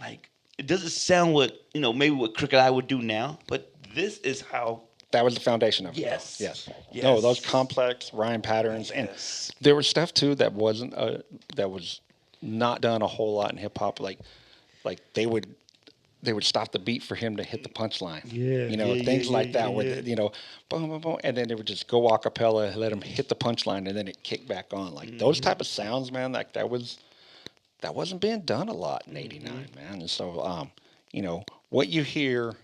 Like... It doesn't sound what, maybe what Crooked I would do now, but this is how... That was the foundation of it. Yes. No, those complex rhyme patterns. And there was stuff, too, that wasn't, that was not done a whole lot in hip-hop. Like they would stop the beat for him to hit the punchline. Things like that where, boom, boom, boom, and then they would just go a cappella, let him hit the punchline, and then it kicked back on. Like, those type of sounds, man, like that wasn't being done a lot in '89, man. And so, what you hear,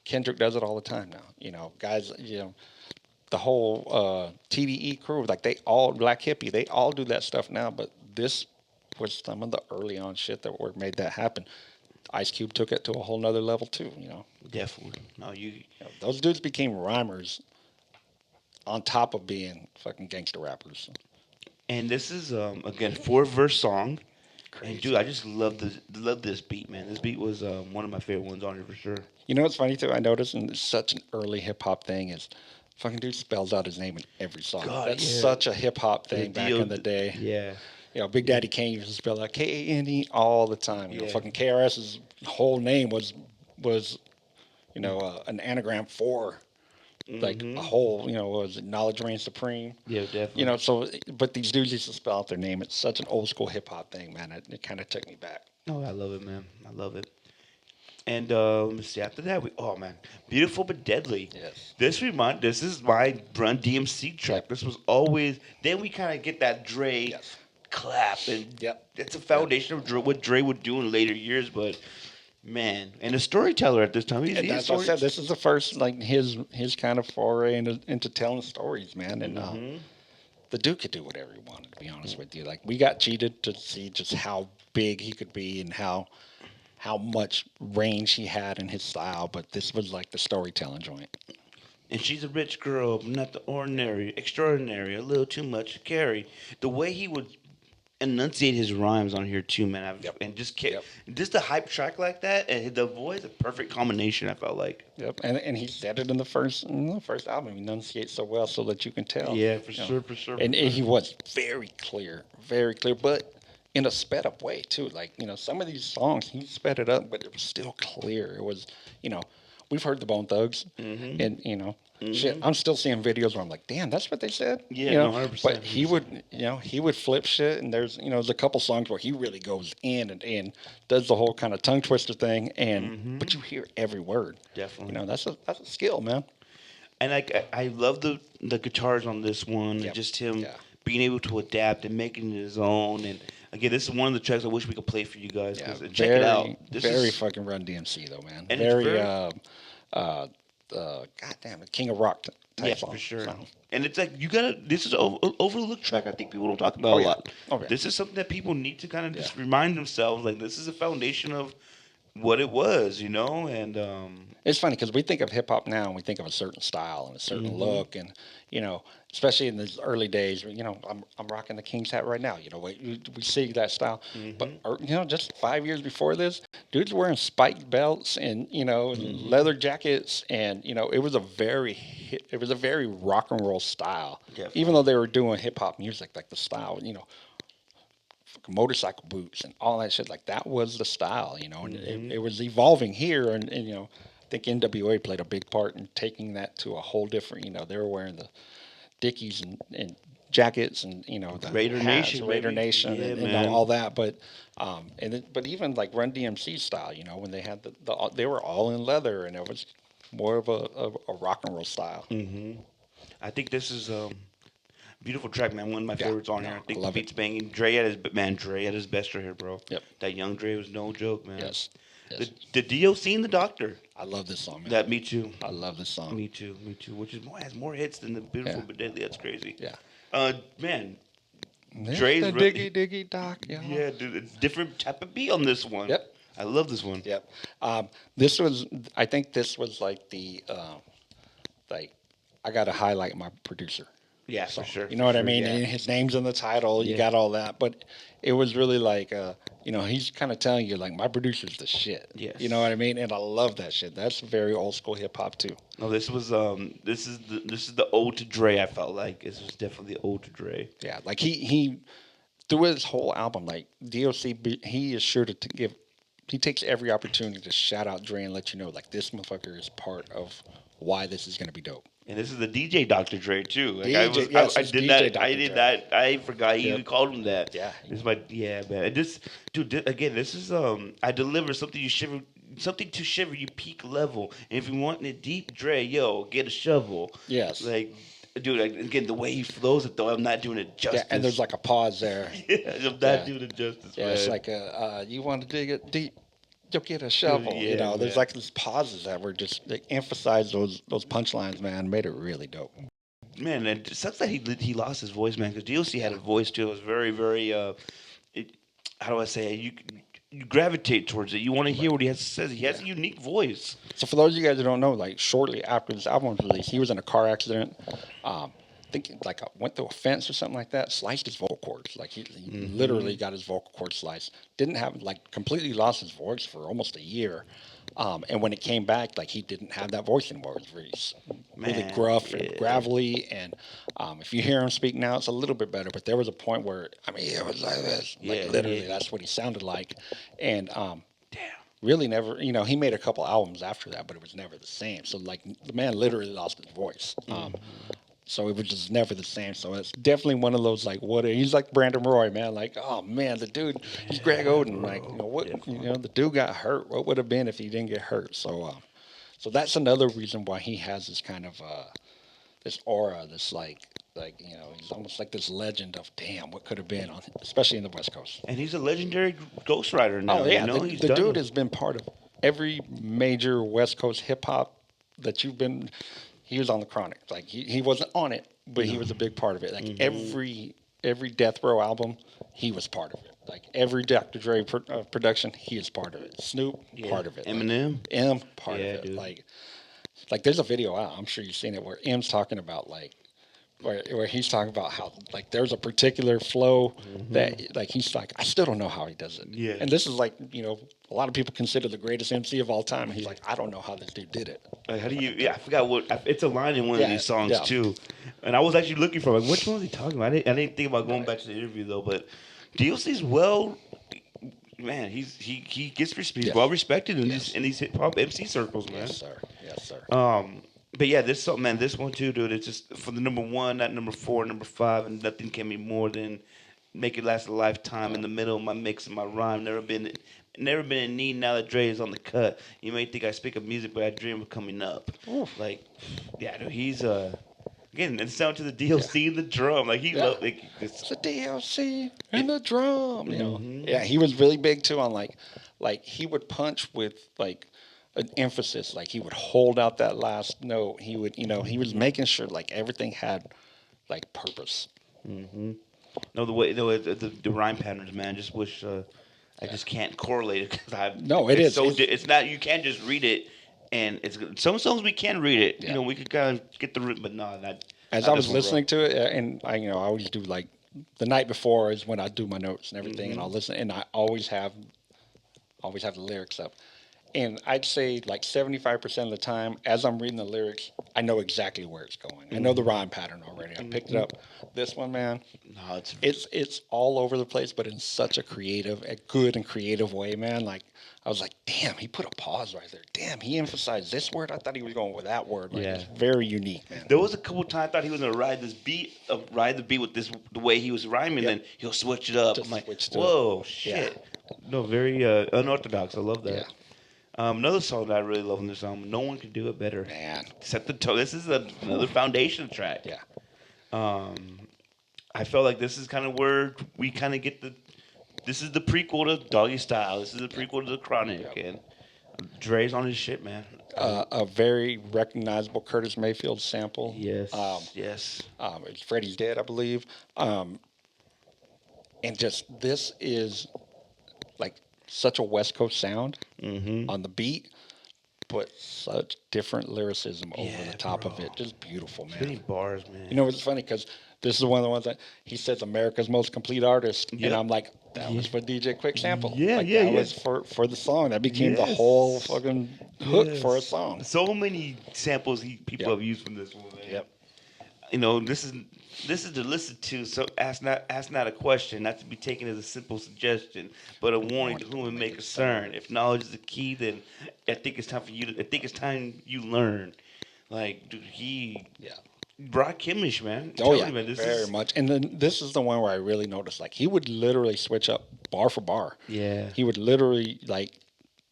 Kendrick does it all the time now. Guys, the whole TDE crew, like Black Hippie, they all do that stuff now. But this was some of the early on shit that made that happen. Ice Cube took it to a whole nother level too. Definitely. No, those dudes became rhymers on top of being fucking gangster rappers. And this is again 4 verse song. And dude, Crazy. I just love this beat, man. This beat was one of my favorite ones on here for sure. You know what's funny too? I noticed, and it's such an early hip hop thing is, fucking dude spells out his name in every song. God, That's yeah. such a hip hop The thing back deal, in the day. yeah, You know, Big Daddy Kane used to spell out Kane all the time. You know, yeah. fucking KRS's whole name was an anagram for like a Mm-hmm. whole, was it knowledge reigns supreme. Yeah, You definitely. know, so but these dudes used to spell out their name. It's such an old school hip hop thing, man. It kind of took me back. Oh, I love it, man. I love it. And let me see. After that, we oh man, beautiful but deadly. Yes. This is my Run DMC track. Yep. This was always. Then we kind of get that Dre Yes. clap, and Yep. it's a Yep. foundation of what Dre would do in later years. But man, and a storyteller at this time. And He's a that's what I story. said. This is the first like his kind of foray into telling stories, man. And Mm-hmm. the dude could do whatever he wanted. To be honest with you, like we got cheated to see just how big he could be and how much range he had in his style. But this was like the storytelling joint. And she's a rich girl, but not the ordinary, extraordinary, a little too much to carry. The way he would enunciate his rhymes on here too, man. Yep. And Yep. just a hype track like that, and the voice, a perfect combination. I felt like. Yep. And he said it in the first album. He enunciates so well so that you can tell. Yeah, for you know. sure, for sure. And he was very clear, but in a sped up way too. Like some of these songs he sped it up, but it was still clear. It was, you know, we've heard the Bone Thugs, Mm-hmm. and shit. I'm still seeing videos where I'm like, damn, that's what they said. Yeah, you no, know. 100%. But he would flip shit, and there's a couple songs where he really goes in and does the whole kind of tongue twister thing, and but you hear every word. Definitely. That's a skill, man. And I love the guitars on this one, and Yep. just him Yeah. being able to adapt and making it his own. And again, this is one of the tracks I wish we could play for you guys. Yeah, Check it out. This very is fucking Run DMC though, man. And it's Very, very- goddamn it, King of Rock type yeah, song. for sure. So, And it's like you gotta. This is an overlooked track. I think people don't talk about Oh, a yeah. lot. Oh, yeah. This is something that people need to kind of just Yeah. remind themselves. Like this is a foundation of what it was, you know. And it's funny because we think of hip hop now and we think of a certain style and a certain look, and especially in these early days, I'm rocking the King's hat right now. We see that style, but just 5 years before this, dudes wearing spiked belts and leather jackets, and it was a very rock and roll style. Definitely. Even though they were doing hip hop music, like the style, motorcycle boots and all that shit, like that was the style, and it was evolving here, and I think NWA played a big part in taking that to a whole different, they were wearing the Dickies and jackets and the Raider hats, Nation, Raider baby. Nation, Yeah, and man. all that, but but even like Run DMC style, when they had they were all in leather, and it was more of a rock and roll style. I think this is beautiful track, man. One of my Yeah, favorites on no, here. I I think the love beat's banging. Dre at his best right here, bro. Yep. That young Dre was no joke, man. Yes. The D.O.C. and the Doctor. I love this song, man. That me too. I love this song. Me too. Me too. Which is has more hits than the beautiful Yeah. but deadly. That's crazy. Yeah. Man. There's Dre's the really- diggy doc, yeah. Yeah, dude. It's different type of beat on this one. Yep. I love this one. Yep. I think this was like I got to highlight my producer. Yeah, for sure. You know what I for sure, mean? yeah. And his name's in the title. You Yeah. got all that, but it was really like, he's kind of telling you like my producer's the shit. Yes. You know what I mean? And I love that shit. That's very old school hip hop too. No, this was this is the ode to Dre. I felt like this was definitely the ode to Dre. Yeah. Like he through his whole album, like D.O.C. He is sure to give. He takes every opportunity to shout out Dre and let you know like this motherfucker is part of why this is gonna be dope. And this is the DJ Dr. Dre too. Like yes, I it's did DJ that. Dr. I did Dre. that. I forgot he Yep. even called him that. Yeah. This is my man. And this dude again. This is I deliver something something to shiver you peak level. And if you want it deep, Dre, yo, get a shovel. Yes. Like, dude, again the way he flows it though, I'm not doing it justice. Yeah, and there's like a pause there. I'm not doing it justice. Yeah, man. it's like you want to dig it deep, you'll get a shovel. Yeah, There's man. like these pauses that were just they emphasized those punchlines, man, made it really dope. Man, and it sucks that he lost his voice, man. Because D.O.C. had a voice too. It was very, very. How do I say it? you gravitate towards it. You want to hear what he has to say. He has a unique voice. So for those of you guys who don't know, like shortly after this album was released, he was in a car accident. I think like went through a fence or something like that. Sliced his vocal cords. Like he literally got his vocal cords sliced. Didn't have like completely lost his voice for almost a year. And when it came back, like he didn't have that voice anymore. It was really Man, gruff yeah. and gravelly. And if you hear him speak now, it's a little bit better. But there was a point where I mean, it was like this. Like Yeah, literally, yeah. that's what he sounded like. And Damn. really never, he made a couple albums after that, but it was never the same. So like the man literally lost his voice. So it was just never the same. So it's definitely one of those like what he's like Brandon Roy, man. Like, oh man, the dude, he's Greg Oden. Like, the dude got hurt. What would have been if he didn't get hurt? So that's another reason why he has this kind of this aura, this he's almost like this legend of damn, what could have been on, especially in the West Coast. And he's a legendary ghostwriter now. Oh yeah, He's the done dude it. has been part of every major West Coast hip hop that you've been. He was on the Chronic. Like he wasn't on it, but he was a big part of it. Like every Death Row album, he was part of it. Like every Dr. Dre production, he is part of it. Snoop, part of it. Eminem, like, M, part of it. dude. Like there's a video out. I'm sure you've seen it where M's talking about like. Where he's talking about how like there's a particular flow that like he's like I still don't know how he does it. Yeah. And this is like a lot of people consider the greatest MC of all time. And he's like I don't know how this dude did it. Like, how do you? Yeah, I forgot what. It's a line in one of these songs too, and I was actually looking for like which one was he talking about. I didn't think about going back to the interview though, but D.O.C's man, he gets he's well respected in these hip hop MC circles, man. Yes, sir. Yes, sir. But yeah, this song, man, this one too, dude. It's just for the number one, not number four, number five, and nothing can be more than make it last a lifetime. In the middle of my mix and my rhyme, never been in need. Now that Dre is on the cut, you may think I speak of music, but I dream of coming up. Oof. Like, yeah, dude, he's again, it's down to the D.O.C. and the drum. Like loved like It's the D.O.C. and the drum. Yeah, he was really big too on like he would punch with like an emphasis. Like he would hold out that last note. He would, he was making sure like everything had like purpose. no the way the rhyme patterns, man. Just wish I just can't correlate it because I No, it is. so it's not you can't just read it. And it's some songs we can read it. Yeah. We could kind of get the root, but no, not. As not I was this one, listening to it, and I always do like the night before is when I do my notes and everything, and I'll listen, and I always have the lyrics up. And I'd say like 75% of the time, as I'm reading the lyrics, I know exactly where it's going. I know the rhyme pattern already. I picked it up. This one, man, No, it's all over the place, but in such a good and creative way, man. Like I was like, damn, he put a pause right there. Damn, he emphasized this word. I thought he was going with that word. Like, it's very unique, man. There was a couple times I thought he was gonna ride the beat with the way he was rhyming, and he'll switch it up. Just I'm like, switch to whoa, it. shit. No, very unorthodox. I love that. Yeah. Another song that I really love on this album, No One Can Do It Better. Man. Set the tone. This is another foundation track. Yeah. I felt like this is kind of where we kind of get this is the prequel to Doggy Style. This is the prequel to The Chronic. And Dre's on his shit, man. A very recognizable Curtis Mayfield sample. Yes. Yes. It's Freddie's Dead, I believe. And just this is like such a West Coast sound on the beat, but such different lyricism over the top of it. Just beautiful, man. Many bars, man. You know, it's funny because this is one of the ones that he says America's most complete artist, and I'm like, that was for DJ Quick sample. That was for the song. That became the whole fucking hook for a song. So many samples people have used from this one, man. Yep. This is to listen to. So ask not a question, not to be taken as a simple suggestion, but a warning to whom it may concern. If knowledge is the key, then I think it's time for you. I think it's time you learn. Like, dude, Brock Kimmish, man. Man, very much. And then this is the one where I really noticed, like, he would literally switch up bar for bar. Yeah. He would literally, like,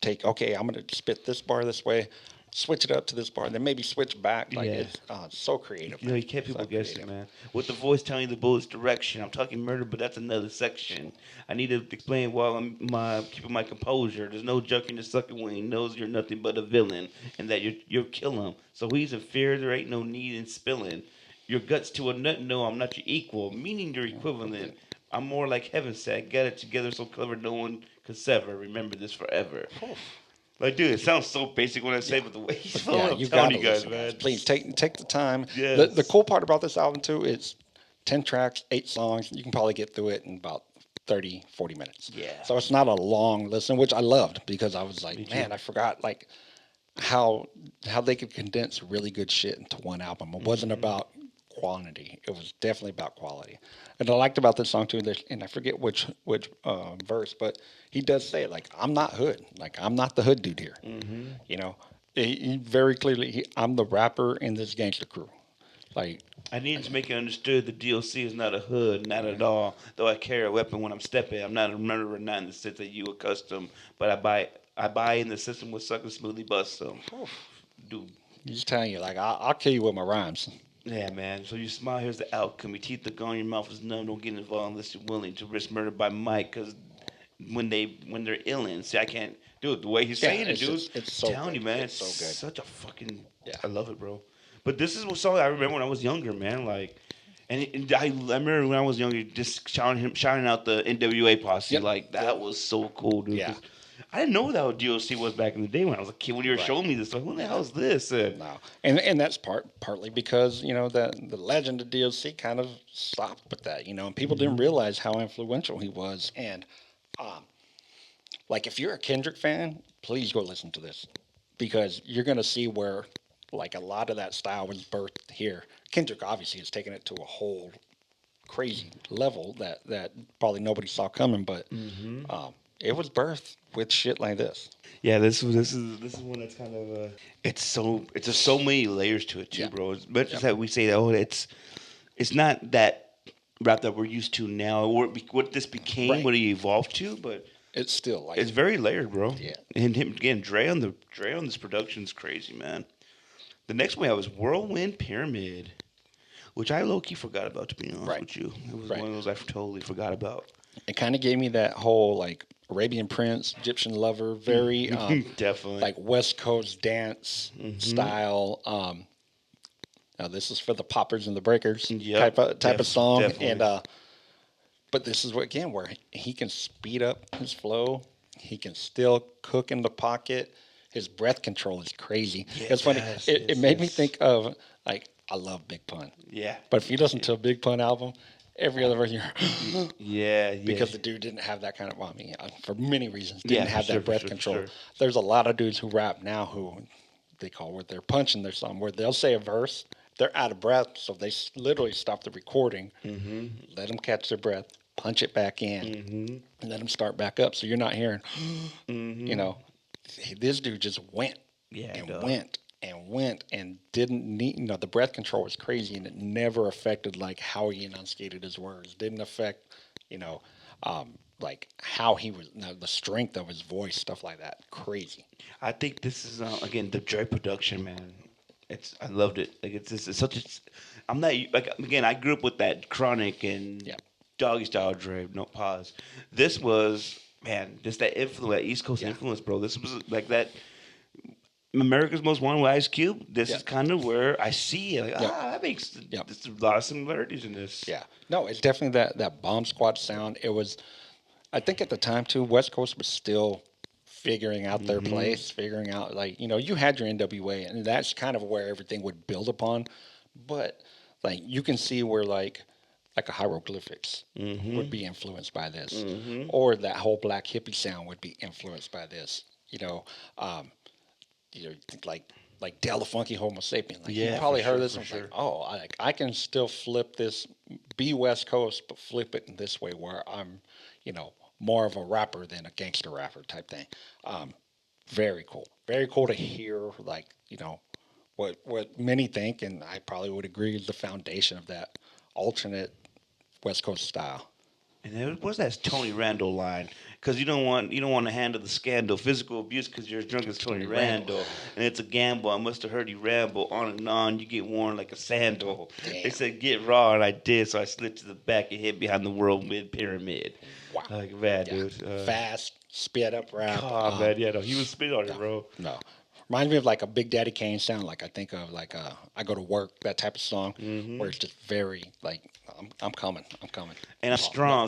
okay, I'm going to spit this bar this way, switch it up to this bar, and then maybe switch back. Like, it's so creative. You kept people guessing, man. With the voice telling you the bullet's direction. I'm talking murder, but that's another section. I need to explain while I'm keeping my composure. There's no junkie to sucking when he knows you're nothing but a villain, and that you'll kill him. So he's in fear. There ain't no need in spilling your guts to a nut. No, I'm not your equal, meaning your equivalent. I'm more like heaven said. Get it together so clever no one Cause Sever, remember this forever. Like, dude, it sounds so basic when I say, but the way he's flowing, I'm You telling gotta you guys, listen, man. guys. Please take the time. Yes. The cool part about this album too is 10 tracks, 8 songs. You can probably get through it in about 30, 40 minutes. Yeah. So it's not a long listen, which I loved because I was Me like, too. man, I forgot like how they could condense really good shit into one album. It wasn't about quantity. It was definitely about quality. And I liked about this song too, and I forget which verse, but he does say it like, I'm not hood. Like, I'm not the hood dude here. You know, he very clearly, I'm the rapper in this gangster crew. Like, I need to make it understood that D.O.C. is not a hood, not at all. Though I carry a weapon when I'm stepping, I'm not a murderer, not in the sense that you accustomed. But I buy in the system with suckers smoothly bust them. Dude. he's telling you, like, I'll kill you with my rhymes. Yeah, man. So you smile, here's the outcome. Your teeth are gone, your mouth is numb. Don't get involved unless you're willing to risk murder by might. Because when they're illin', see, I can't do it. The way he's saying it, dude. It's so telling good. you, man. It's so good. Such a fucking. Yeah. I love it, bro. But this is what song I remember when I was younger, man. Like, and I remember when I was younger, just shouting out the NWA posse. Yep. Like that was so cool, dude. Yeah. 'Cause I didn't know what D.O.C. was back in the day when I was a kid. When you were Right. showing me this, like, what the hell is this? No, and that's partly because the legend of D.O.C. kind of stopped with that, and people didn't realize how influential he was. And like, if you're a Kendrick fan, please go listen to this because you're gonna see where like a lot of that style was birthed here. Kendrick obviously has taken it to a whole crazy level that probably nobody saw coming, but it was birthed with shit like this. Yeah, this is one that's kind of it's just so many layers to it too, Yeah. bro. As much as that we say that it's not that rap that we're used to now, or what this became, Right. what it evolved to, but It's still like it's very layered, bro. Yeah. And him again, Dre on this production is crazy, man. The next one I was Whirlwind Pyramid, which I low key forgot about, to be honest Right. with you. It was Right. one of those I totally forgot about. it kind of gave me that whole like Arabian Prince, Egyptian Lover, very Definitely. like West Coast dance style. Now this is for the poppers and the breakers Yep, type of song, definitely. and but this is where he can speed up his flow. He can still cook in the pocket. His breath control is crazy. It's funny. It made me think of like I love Big Pun, Yeah. but if you listen to a Big Pun album, every other verse you're Yeah. because the dude didn't have that kind of. Well, I mean, for many reasons, didn't Yeah, have for that sure, breath for control. sure. There's a lot of dudes who rap now who they call where they're punching their song, where they'll say a verse, they're out of breath, so they literally stop the recording, let them catch their breath, punch it back in, and let them start back up. So you're not hearing, this dude just went Yeah, and dog. went and went and didn't need, the breath control was crazy and it never affected like how he enunciated his words. Didn't affect, like how he was, the strength of his voice, stuff like that. Crazy. I think this is again the Dre production, man. I loved it. Like it's such a. I'm not like again. I grew up with that Chronic and Yep. Doggy Style Dre. No pause. This was man. Just that influence, that East Coast influence, bro. This was like that. America's Most Wanted with Ice Cube. This is kind of where I see it. Like, that makes there's a lot of similarities in this. Yeah. No, it's definitely that Bomb Squad sound. It was, I think at the time too, West Coast was still figuring out their place, figuring out like, you had your NWA and that's kind of where everything would build upon. But like you can see where like a hieroglyphics would be influenced by this. Or that whole black hippie sound would be influenced by this. Like Del the Funky Homo Sapien. Like you probably for heard sure, this for and was sure. like, I can still flip this, be West Coast, but flip it in this way where I'm, more of a rapper than a gangster rapper type thing. Very cool. Very cool to hear, like, what many think, and I probably would agree, is the foundation of that alternate West Coast style. And there was that Tony Randall line because you don't want to handle the scandal, physical abuse because you're as drunk as Tony Randall, and it's a gamble. I must have heard you ramble on and on. You get worn like a sandal. Damn. They said get raw, and I did, so I slid to the back and hid behind the whirlwind pyramid. Wow. Like bad, dude. Fast, sped up rap. Oh man, yeah, no, he was spit on it, bro. No. Reminds me of like a Big Daddy Kane sound. Like I think of like I Go to Work, that type of song, where it's just very like I'm coming, I'm coming. And I'm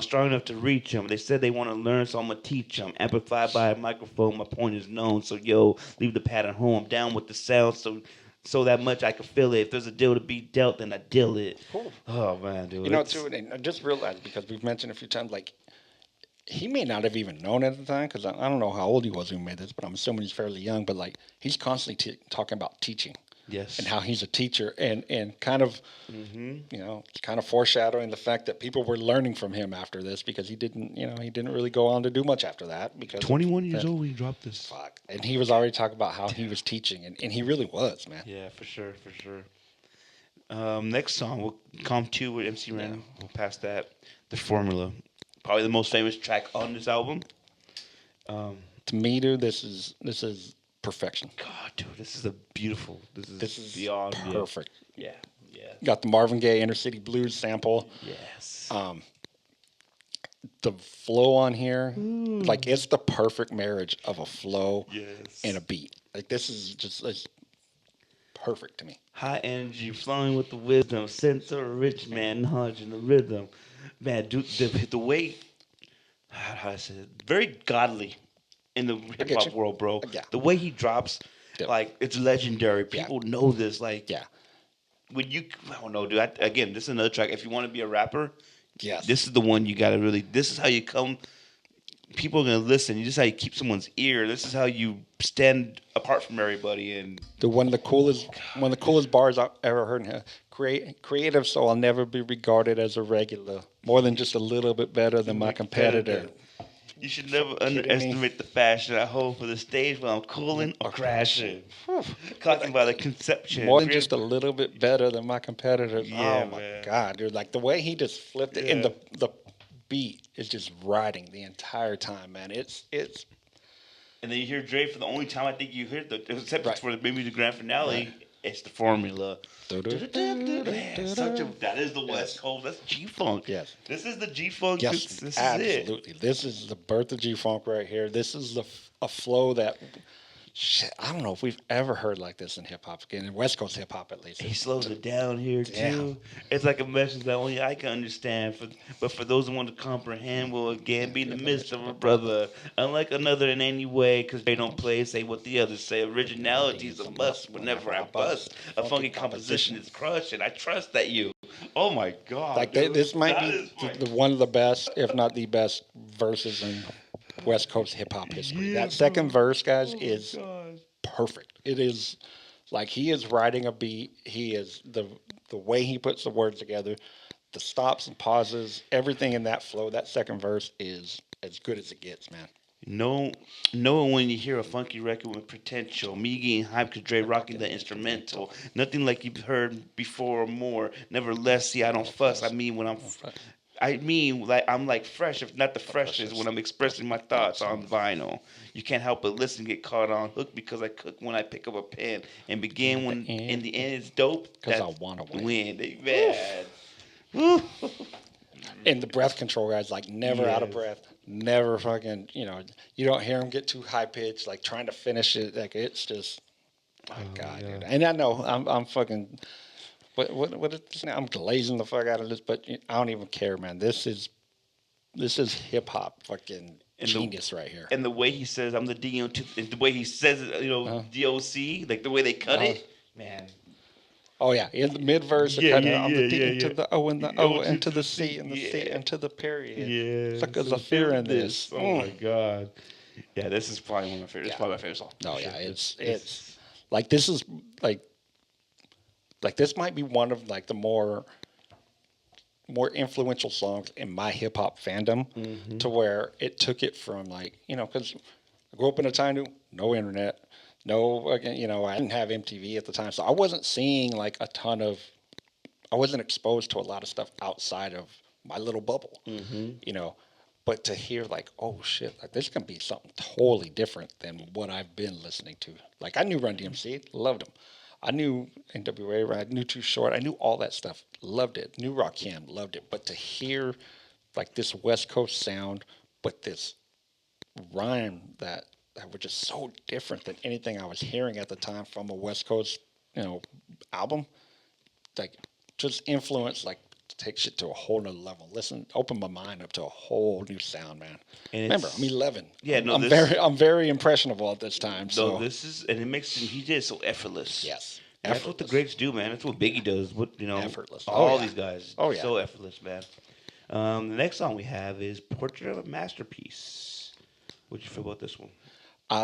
strong enough to reach them. They said they want to learn, so I'm gonna teach them. Amplified by a microphone, my point is known. So yo, leave the pad at home. I'm down with the sound, so that much I can feel it. If there's a deal to be dealt, then I deal it. Oh man, dude. You know, too, and I just realized because we've mentioned a few times, like he may not have even known at the time because I don't know how old he was when he made this, but I'm assuming he's fairly young. But like he's constantly talking about teaching. Yes. And how he's a teacher, and kind of, you know, kind of foreshadowing the fact that people were learning from him after this because he didn't really go on to do much after that because 21 years old when he dropped this. Fuck. And he was already talking about how he was teaching, and he really was, man. Yeah, for sure. Next song, we'll Calm 2 with MC Ren. Yeah. We'll pass that. The Formula. Probably the most famous track on this album. To me, dude, this is perfection. God, dude, this is beautiful. This is beyond perfect. Yeah. Got the Marvin Gaye Inner City Blues sample. Yes. The flow on here, like it's the perfect marriage of a flow and a beat. Like this is just it's perfect to me. High energy, flowing with the wisdom, sense of a rich man, knowledge in the rhythm. Man, dude, the way, how I say it, very godly. In the hip hop world, bro, the way he drops, like it's legendary. People know this. Like, when you, I don't know, dude. Again, this is another track. If you want to be a rapper, this is the one you got to really. This is how you come. People are gonna listen. This is how you keep someone's ear. This is how you stand apart from everybody. And one of the coolest bars I've ever heard. Creative, so I'll never be regarded as a regular. More than just a little bit better than my competitor. You should never underestimate the fashion I hold for the stage while I'm cooling or crashing. Talking about the conception. More than just a little bit better than my competitors. Yeah, oh, my God, dude. Like, the way he just flipped it, and the beat is just riding the entire time, man. It's. And then you hear Dre for the only time I think you hear except for maybe the grand finale, it's the Formula. That is the West Coast. That's G-Funk. Yes. This is the G-Funk. Yes, this is absolutely. This is the birth of G-Funk right here. This is a flow that, shit, I don't know if we've ever heard like this in hip-hop. Again, in West Coast hip-hop at least. He slows it down here, too. It's like a message that only I can understand. But for those who want to comprehend, will again be in the midst of a brother. Unlike another in any way, because they don't play, say what the others say. Originality is a must whenever I bust. A funky composition is crushed, and I trust that you. Oh, my God. Like, this might be one of the best, if not the best, verses in West Coast hip hop history. That second verse, guys, is perfect. It is like he is writing a beat. He is the way he puts the words together, the stops and pauses, everything in that flow. That second verse is as good as it gets, man. Knowing when you hear a funky record with potential, me getting hyped because Dre rocking the instrumental, nothing like you've heard before or more. Nevertheless, see, I don't fuss. Like I'm like fresh, if not the freshest, when I'm expressing my thoughts on vinyl. You can't help but listen, get caught on hook because I cook when I pick up a pen and begin when in the end it's dope. Because I want to win. Man. And the breath control guys, like never out of breath, never fucking, you don't hear him get too high pitched, like trying to finish it. Like it's just, God, dude. And I know I'm fucking. What is, I'm glazing the fuck out of this, but I don't even care, man. This is hip hop fucking genius right here. And the way he says, "I'm the D.O.C," the way he says it, D.O.C., like the way they cut it, man. Oh yeah, in the mid verse, I'm the D into the O and the O into the C and the C into the period. Yeah, there's a fear in this. Oh my God. Yeah, this is probably one of my favorites. It's probably my favorite song. No, yeah, it's like this is like this might be one of like the more influential songs in my hip hop fandom, to where it took it from like, because I grew up in a time no internet, I didn't have MTV at the time, so I wasn't seeing like I wasn't exposed to a lot of stuff outside of my little bubble, But to hear like, oh shit, like this can be something totally different than what I've been listening to. Like I knew Run DMC, loved them. I knew NWA, I knew Too Short, I knew all that stuff, loved it. Knew Rakim, loved it. But to hear like this West Coast sound, but this rhyme that that were just so different than anything I was hearing at the time from a West Coast, album. Like, just influence, like, take shit to a whole nother level. Listen, open my mind up to a whole new sound, man. And Remember, I'm 11. Yeah, no, I'm very impressionable at this time. No, So this is, and it makes him. He did it so effortless. yes, And that's what the greats do, man. That's what Biggie does. What Effortless. all these guys. Oh, yeah. So effortless, man. The next song we have is "Portrait of a Masterpiece." What you feel about this one?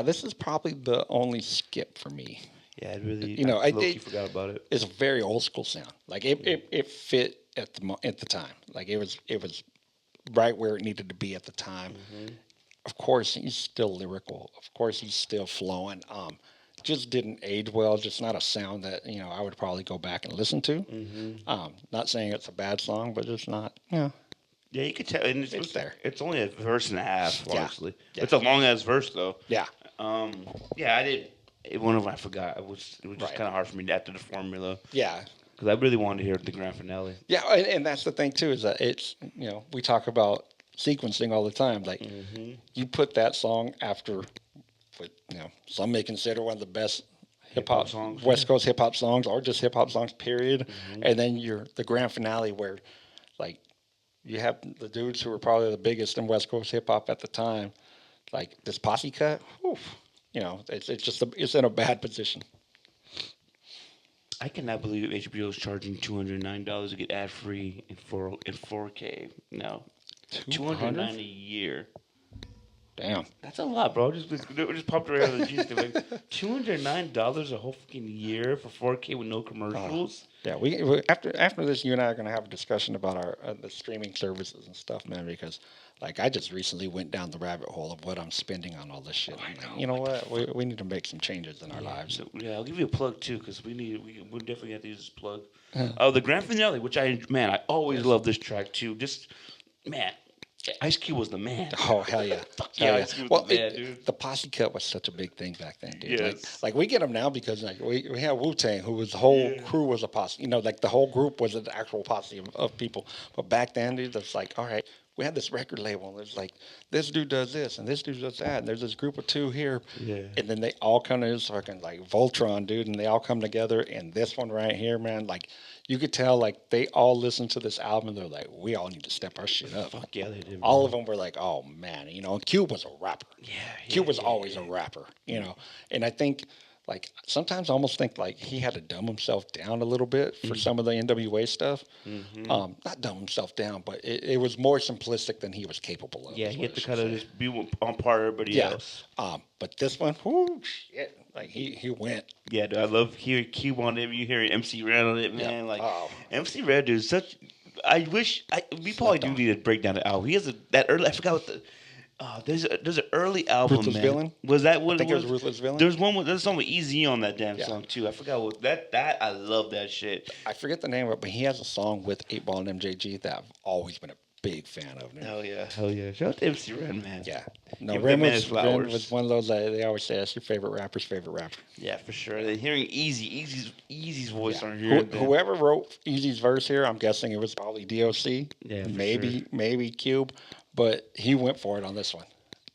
This is probably the only skip for me. Yeah, I really, I low-key forgot about it. It's a very old school sound. Like it fit at the time. Like it was right where it needed to be at the time. Mm-hmm. Of course, he's still lyrical. Of course, he's still flowing. Just didn't age well. Just not a sound that I would probably go back and listen to. Mm-hmm. Not saying it's a bad song, but it's not. Yeah, Yeah, you could tell. And it's there. It's only a verse and a half, honestly. Yeah. It's a long ass verse though. Yeah. Yeah, I did. One of them I forgot. It was just Right. kind of hard for me after the formula Yeah. because I really wanted to hear the grand finale. Yeah, and that's the thing too, is that it's we talk about sequencing all the time. Like you put that song after what some may consider one of the best hip hop songs, West Coast hip hop songs, or just hip hop songs, period. And then the grand finale where like you have the dudes who were probably the biggest in West Coast hip hop at the time, like this posse cut. Whew, it's in a bad position. I cannot believe HBO is charging $209 to get ad free in 4K. No, $209 a year. Damn. That's a lot, bro. Just popped right out of the G stick. Like $209 a whole fucking year for 4K with no commercials. Yeah, we after this, you and I are gonna have a discussion about our the streaming services and stuff, man. Because like I just recently went down the rabbit hole of what I'm spending on all this shit. I'm like, you know what? We need to make some changes in our lives. So, yeah, I'll give you a plug too, because we definitely have to use this plug. Oh, the grand finale, which I always love this track too. Just man, Ice Cube was the man. Oh hell yeah! Yeah, Ice Cube was the man, dude. The posse cut was such a big thing back then, dude. Yes. Like we get them now because like we have Wu-Tang, who was the whole crew was a posse. Like the whole group was an actual posse of people. But back then, dude, it's like, all right, we had this record label, and it's like this dude does this and this dude does that, and there's this group of two here, and then they all come to this fucking like Voltron, dude, and they all come together, and this one right here, man, like. You could tell, like, they all listened to this album, and they're like, we all need to step our shit up. Fuck yeah, they did. All of them were like, oh, man. And Cube was a rapper. Yeah. Cube was always a rapper, And I think, like, sometimes I almost think, like, he had to dumb himself down a little bit for some of the NWA stuff. Not dumb himself down, but it was more simplistic than he was capable of. Yeah, he had to kind of just be on par with everybody else. But this one, whoo, shit. Like, he went. Yeah, dude, I love hearing Cube on it. You hear MC Red on it, man. Like, MC Red, dude, such... we probably do need to break down the album. He has that early... I forgot what the... there's an early album, Ruthless man. Villain? Was that what I think it was? It was Ruthless Villain. There's a song with Easy on that damn song, too. I forgot what... That I love that shit. I forget the name of it, but he has a song with 8 Ball and MJG that I've always been a big fan of. Man. Hell yeah. Shout out to MC Ren, man. Yeah. No, Ren was one of those, they always say, that's your favorite rapper's favorite rapper. Yeah, for sure. And hearing Easy's voice on here. Whoever wrote Easy's verse here, I'm guessing it was probably D.O.C. Yeah, maybe Cube, but he went for it on this one.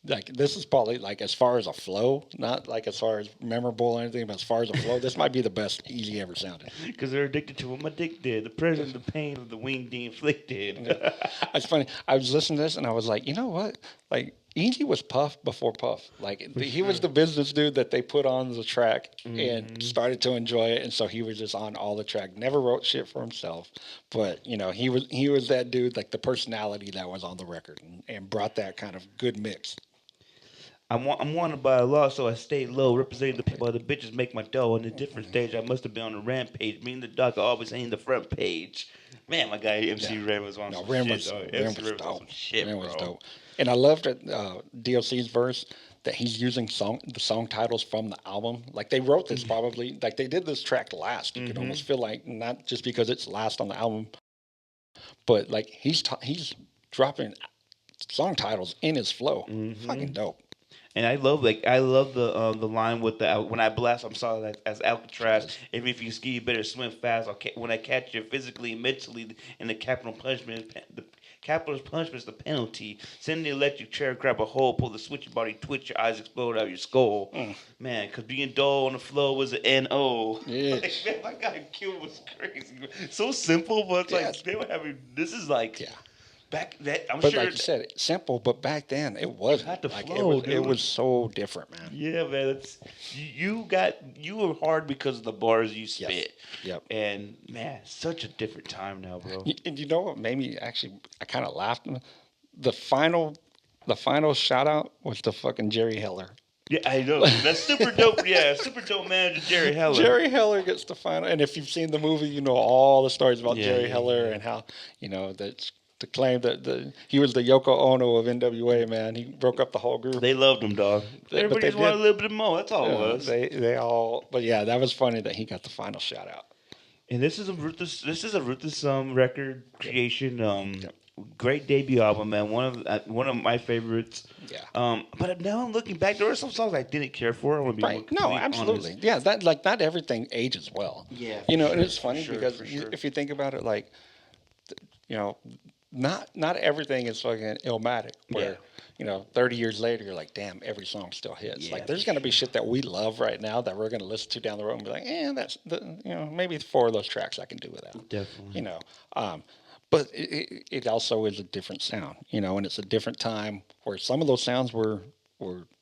Like, this is probably, like, as far as a flow, not, like, as far as memorable or anything, but as far as a flow, this might be the best Easy ever sounded. Because they're addicted to what my dick did. The pressure and the pain of the wing de-inflicted. It's funny. I was listening to this, and I was like, you know what? Like, Easy was Puff before Puff. Like, he was the business dude that they put on the track and started to enjoy it, and so he was just on all the track. Never wrote shit for himself, but, he was that dude, like, the personality that was on the record and brought that kind of good mix. I'm wanted by a law, so I stayed low. Representing the people, the bitches make my dough. On a different stage, I must have been on a rampage. Me and the doc are always in the front page. Man, my guy MC Ren was on some shit. Ren was dope. And I loved D.O.C's verse that he's using the song titles from the album. Like, they wrote this probably, like, they did this track last. You could almost feel like, not just because it's last on the album, but, like, he's dropping song titles in his flow. Fucking dope. And I love the line with the when I blast, I'm sorry as Alcatraz. Even if you ski, you better swim fast. When I catch you physically and mentally, and the capital punishment, the Capital's punishment's the penalty. Send the electric chair, grab a hole, pull the switch, your body twitch, your eyes explode out of your skull. Man, because being dull on the floor was an N.O. Yeah. Like, man, my guy killed was crazy. So simple, but it's Yeah. like, they were having, this is like, Yeah. back that, I'm But sure. like you said, simple. But back then, it wasn't. Had to Like flow, it dude. was so different, man. Yeah, man. It's you were hard because of the bars you spit. Yep. And man, such a different time now, bro. And you know what made me actually? I kind of laughed. The final shout out was to fucking Jerry Heller. Yeah, I know. That's super dope. Yeah, super dope manager Jerry Heller. Jerry Heller gets the final, and if you've seen the movie, you know all the stories about Jerry Heller and how that's to claim that he was the Yoko Ono of NWA. Man, he broke up the whole group. They loved him, dog. Everybody just wanted a little bit more. That's all it was. They all, but yeah, that was funny that he got the final shout out. And this is a ruthless record creation. Great debut album, man. One of my favorites. Yeah. But now I'm looking back, there were some songs I didn't care for. I want to be Right. No, absolutely. honest. Yeah, that like not everything ages well. Yeah. And it's funny sure, because for sure. if you think about it, like, not everything is fucking Illmatic. Where 30 years later, you're like, damn, every song still hits. Yeah, like, there's gonna be shit that we love right now that we're gonna listen to down the road and be like, that's maybe 4 of those tracks I can do without. Definitely. But it also is a different sound, and it's a different time where some of those sounds were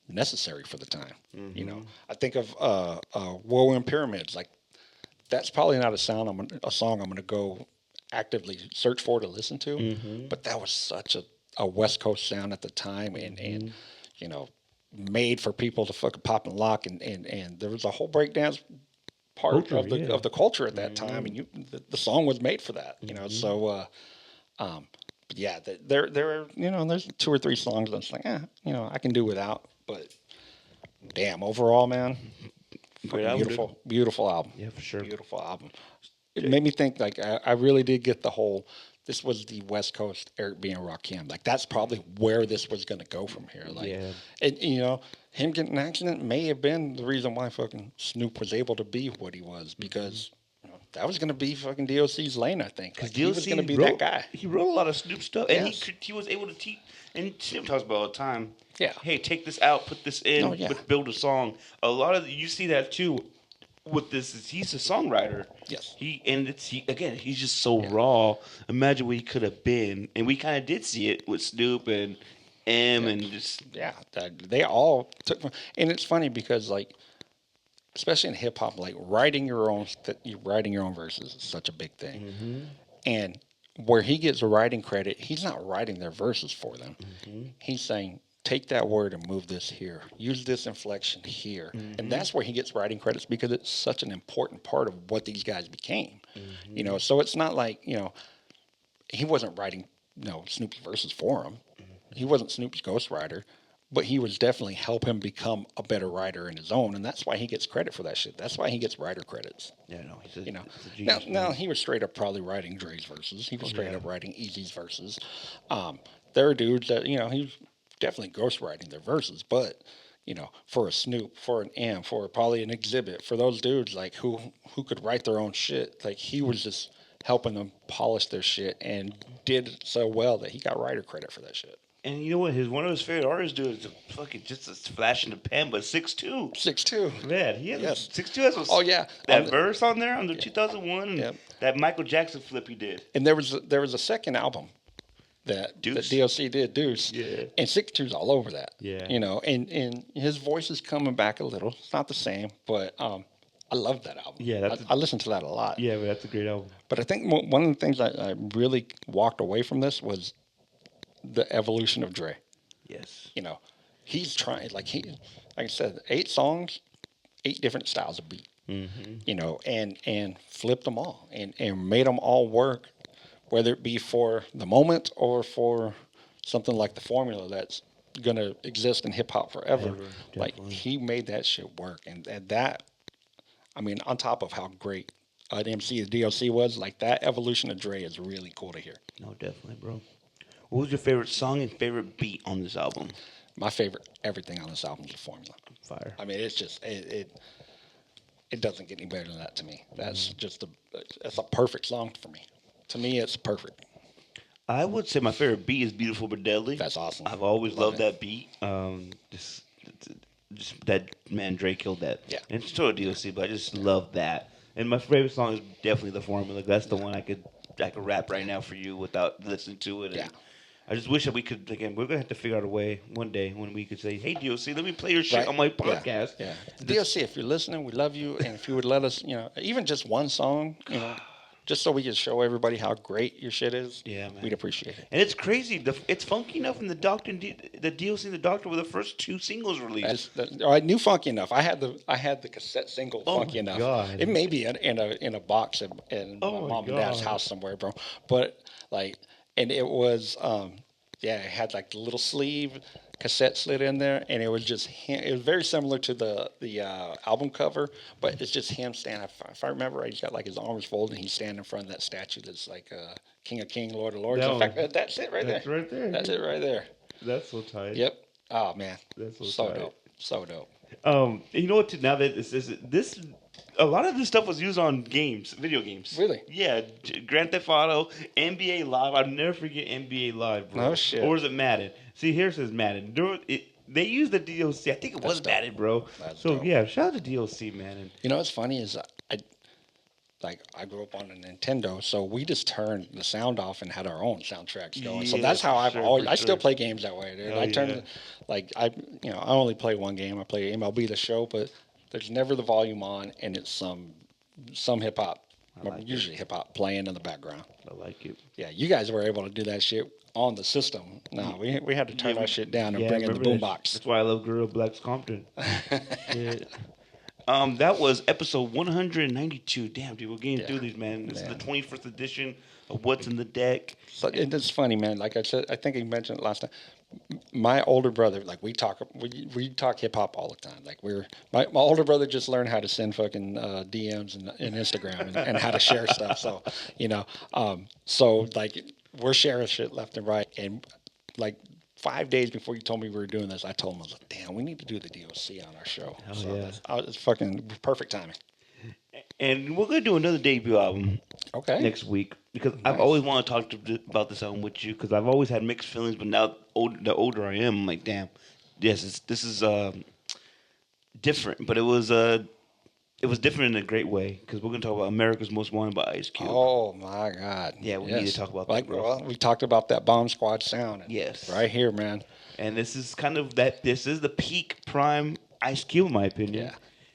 necessary for the time. Mm-hmm. I think of Woe in Pyramids. Like, that's probably not a song I'm gonna go actively search for to listen to. Mm-hmm. But that was such a West Coast sound at the time, and made for people to fucking pop and lock, and there was a whole breakdance part of the culture at that time, and the song was made for that. So but yeah, there are there's 2 or 3 songs that's like I can do without, but damn, overall, man, beautiful album. Yeah, for sure. Beautiful album. It made me think, like, I really did get the whole, this was the West Coast Eric B. and Rakim. Like, that's probably where this was going to go from here. Like, and him getting an accident may have been the reason why fucking Snoop was able to be what he was, because that was going to be fucking D.O.C.'s lane, I think. Like, he was going to be that guy. He wrote a lot of Snoop stuff, and Yes. he was able to teach. And Snoop talks about all the time. Yeah. Hey, take this out, put this in, build a song. A lot of you see that too. With this, he's a songwriter. Yes. He's just so raw. Imagine what he could have been, and we kind of did see it with Snoop and and just they all took. And it's funny because, like, especially in hip hop, like writing your own verses is such a big thing. Mm-hmm. And where he gets writing credit, he's not writing their verses for them. Mm-hmm. He's saying, take that word and move this here. Use this inflection here. Mm-hmm. And that's where he gets writing credits, because it's such an important part of what these guys became. Mm-hmm. So it's not like, he wasn't writing, Snoop's verses for him. Mm-hmm. He wasn't Snoop's ghostwriter, but he was definitely help him become a better writer in his own. And that's why he gets credit for that shit. That's why he gets writer credits. Yeah, no, he's a Now, genius, now he was straight up probably writing Dre's verses. He was straight up writing Eazy's verses. There are dudes that, he was definitely ghostwriting their verses, but for a Snoop, for an M, for probably an Exhibit, for those dudes like who could write their own shit, like he was just helping them polish their shit and did it so well that he got writer credit for that shit. And you know what? One of his favorite artists do is fucking just a flash in the pan, but 6'2". 6'2". Man, he has 6'2". Has that verse on there on the 2001 and that Michael Jackson flip he did. And there was a second album that D.O.C. did, Deuce. Yeah. And 6'2's all over that. Yeah. And his voice is coming back a little. It's not the same, but I love that album. Yeah, I listen to that a lot. Yeah, but that's a great album. But I think one of the things I really walked away from this was the evolution of Dre. Yes. He's trying, like I said, 8 songs, 8 different styles of beat. Mm-hmm. And flipped them all and made them all work, whether it be for the moment or for something like the formula that's going to exist in hip hop forever. Like, he made that shit work. And that, I mean, on top of how great an MC the D.O.C. was, like, that evolution of Dre is really cool to hear. No, definitely, bro. What was your favorite song and favorite beat on this album? My favorite, everything on this album is the formula. Fire. I mean, it's just, it doesn't get any better than that to me. That's just it's a perfect song for me. To me, it's perfect. I would say my favorite beat is "Beautiful but Deadly." That's awesome. I've always Love loved it. that beat. Just that man Drake killed that. Yeah. And it's still a D.O.C, but I just love that. And my favorite song is definitely "The Formula." That's the one I could rap right now for you without listening to it. Yeah. And I just wish that we could. Again, we're gonna have to figure out a way one day when we could say, "Hey D.O.C, let me play your shit Right. on my Yeah. podcast." Yeah. This- DOC, if you're listening, we love you. And if you would let us, even just one song, just so we can show everybody how great your shit is, Yeah, man. we'd appreciate it. And it's crazy. It's funky enough, and the Doctor, the D.O.C. and the Doctor were the first two singles released. I knew Funky Enough. I had the cassette single Oh Funky my Enough. God. It may be in a box in Oh my my mom and dad's God. house somewhere, bro. But like, and it was it had like the little sleeve cassette slid in there, and it was just him. It was very similar to the album cover, but it's just him standing. If I remember right, he's got like his arms folded, and he's standing in front of that statue that's like King of King, Lord of Lords. No. In fact, that's it right That's there. right there. That's it right there. That's so tight. Yep. Oh man, That's so tight. dope. So dope. You know what? Now that this, a lot of this stuff was used on games, video games. Really? Yeah, Grand Theft Auto, NBA Live. I'll never forget NBA Live, bro. No shit. Or was it Madden? See, here says Madden. They used the DOC. I think it was dope. Madden, bro. That's So dope. yeah, shout out to DOC, man. And You know what's funny is I grew up on a Nintendo, so we just turned the sound off and had our own soundtracks going. So Yeah, that's how for I've sure, always. for I still sure. play games that way, dude. Hell I turn yeah. I only play one game. I play MLB The Show, but there's never the volume on, and it's some hip hop, like usually hip hop playing in the background. I like it. Yeah, you guys were able to do that shit on the system. No, we had to turn Yeah, our shit down and Yeah, bring in the remember that. boombox. That's why I love Gorilla Black's Compton. Shit. That was episode 192. Damn, dude, we're getting through these, man. This is the 21st edition of What's in the Deck. So it's funny, man. Like I said, I think you mentioned it last time. My older brother, like we talk hip hop all the time. Like my older brother just learned how to send fucking DMs and Instagram and how to share stuff. So so like we're sharing shit left and right. And like 5 days before you told me we were doing this, I told him, I was like, damn, we need to do the D.O.C. on our show. Hell So yeah. it's fucking perfect timing. And we're gonna do another debut album Okay. next week because I've always wanted to talk about this album with you because I've always had mixed feelings, but now the older I am, I'm like, damn, yes, this is different, but it was different in a great way because we're gonna talk about America's Most Wanted by Ice Cube. Oh my God! Yeah, we need to talk about that, like, bro. Well, we talked about that Bomb Squad sound. And Yes. right here, man. And this is kind of that. This is the peak prime Ice Cube, in my opinion. Yeah.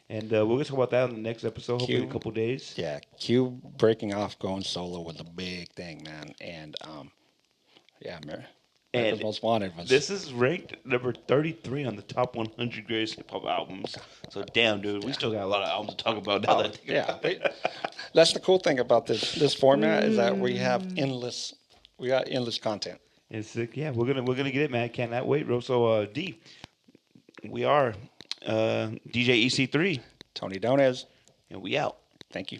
And we're gonna talk about that in the next episode, hopefully in a Cube. couple days. Yeah, Cube breaking off, going solo was a big thing, man. And yeah, America's And Most Wanted was. This is ranked number 33 on the top 100 greatest hip hop albums. So damn, dude, we still got a lot of albums to talk about now. Oh, that I think yeah, about it. that's the cool thing about this format is that we got endless content. It's sick. Yeah, we're gonna get it, man. Cannot wait, bro. So D, we are DJ EC3, Tony Donez, and we out. thank you.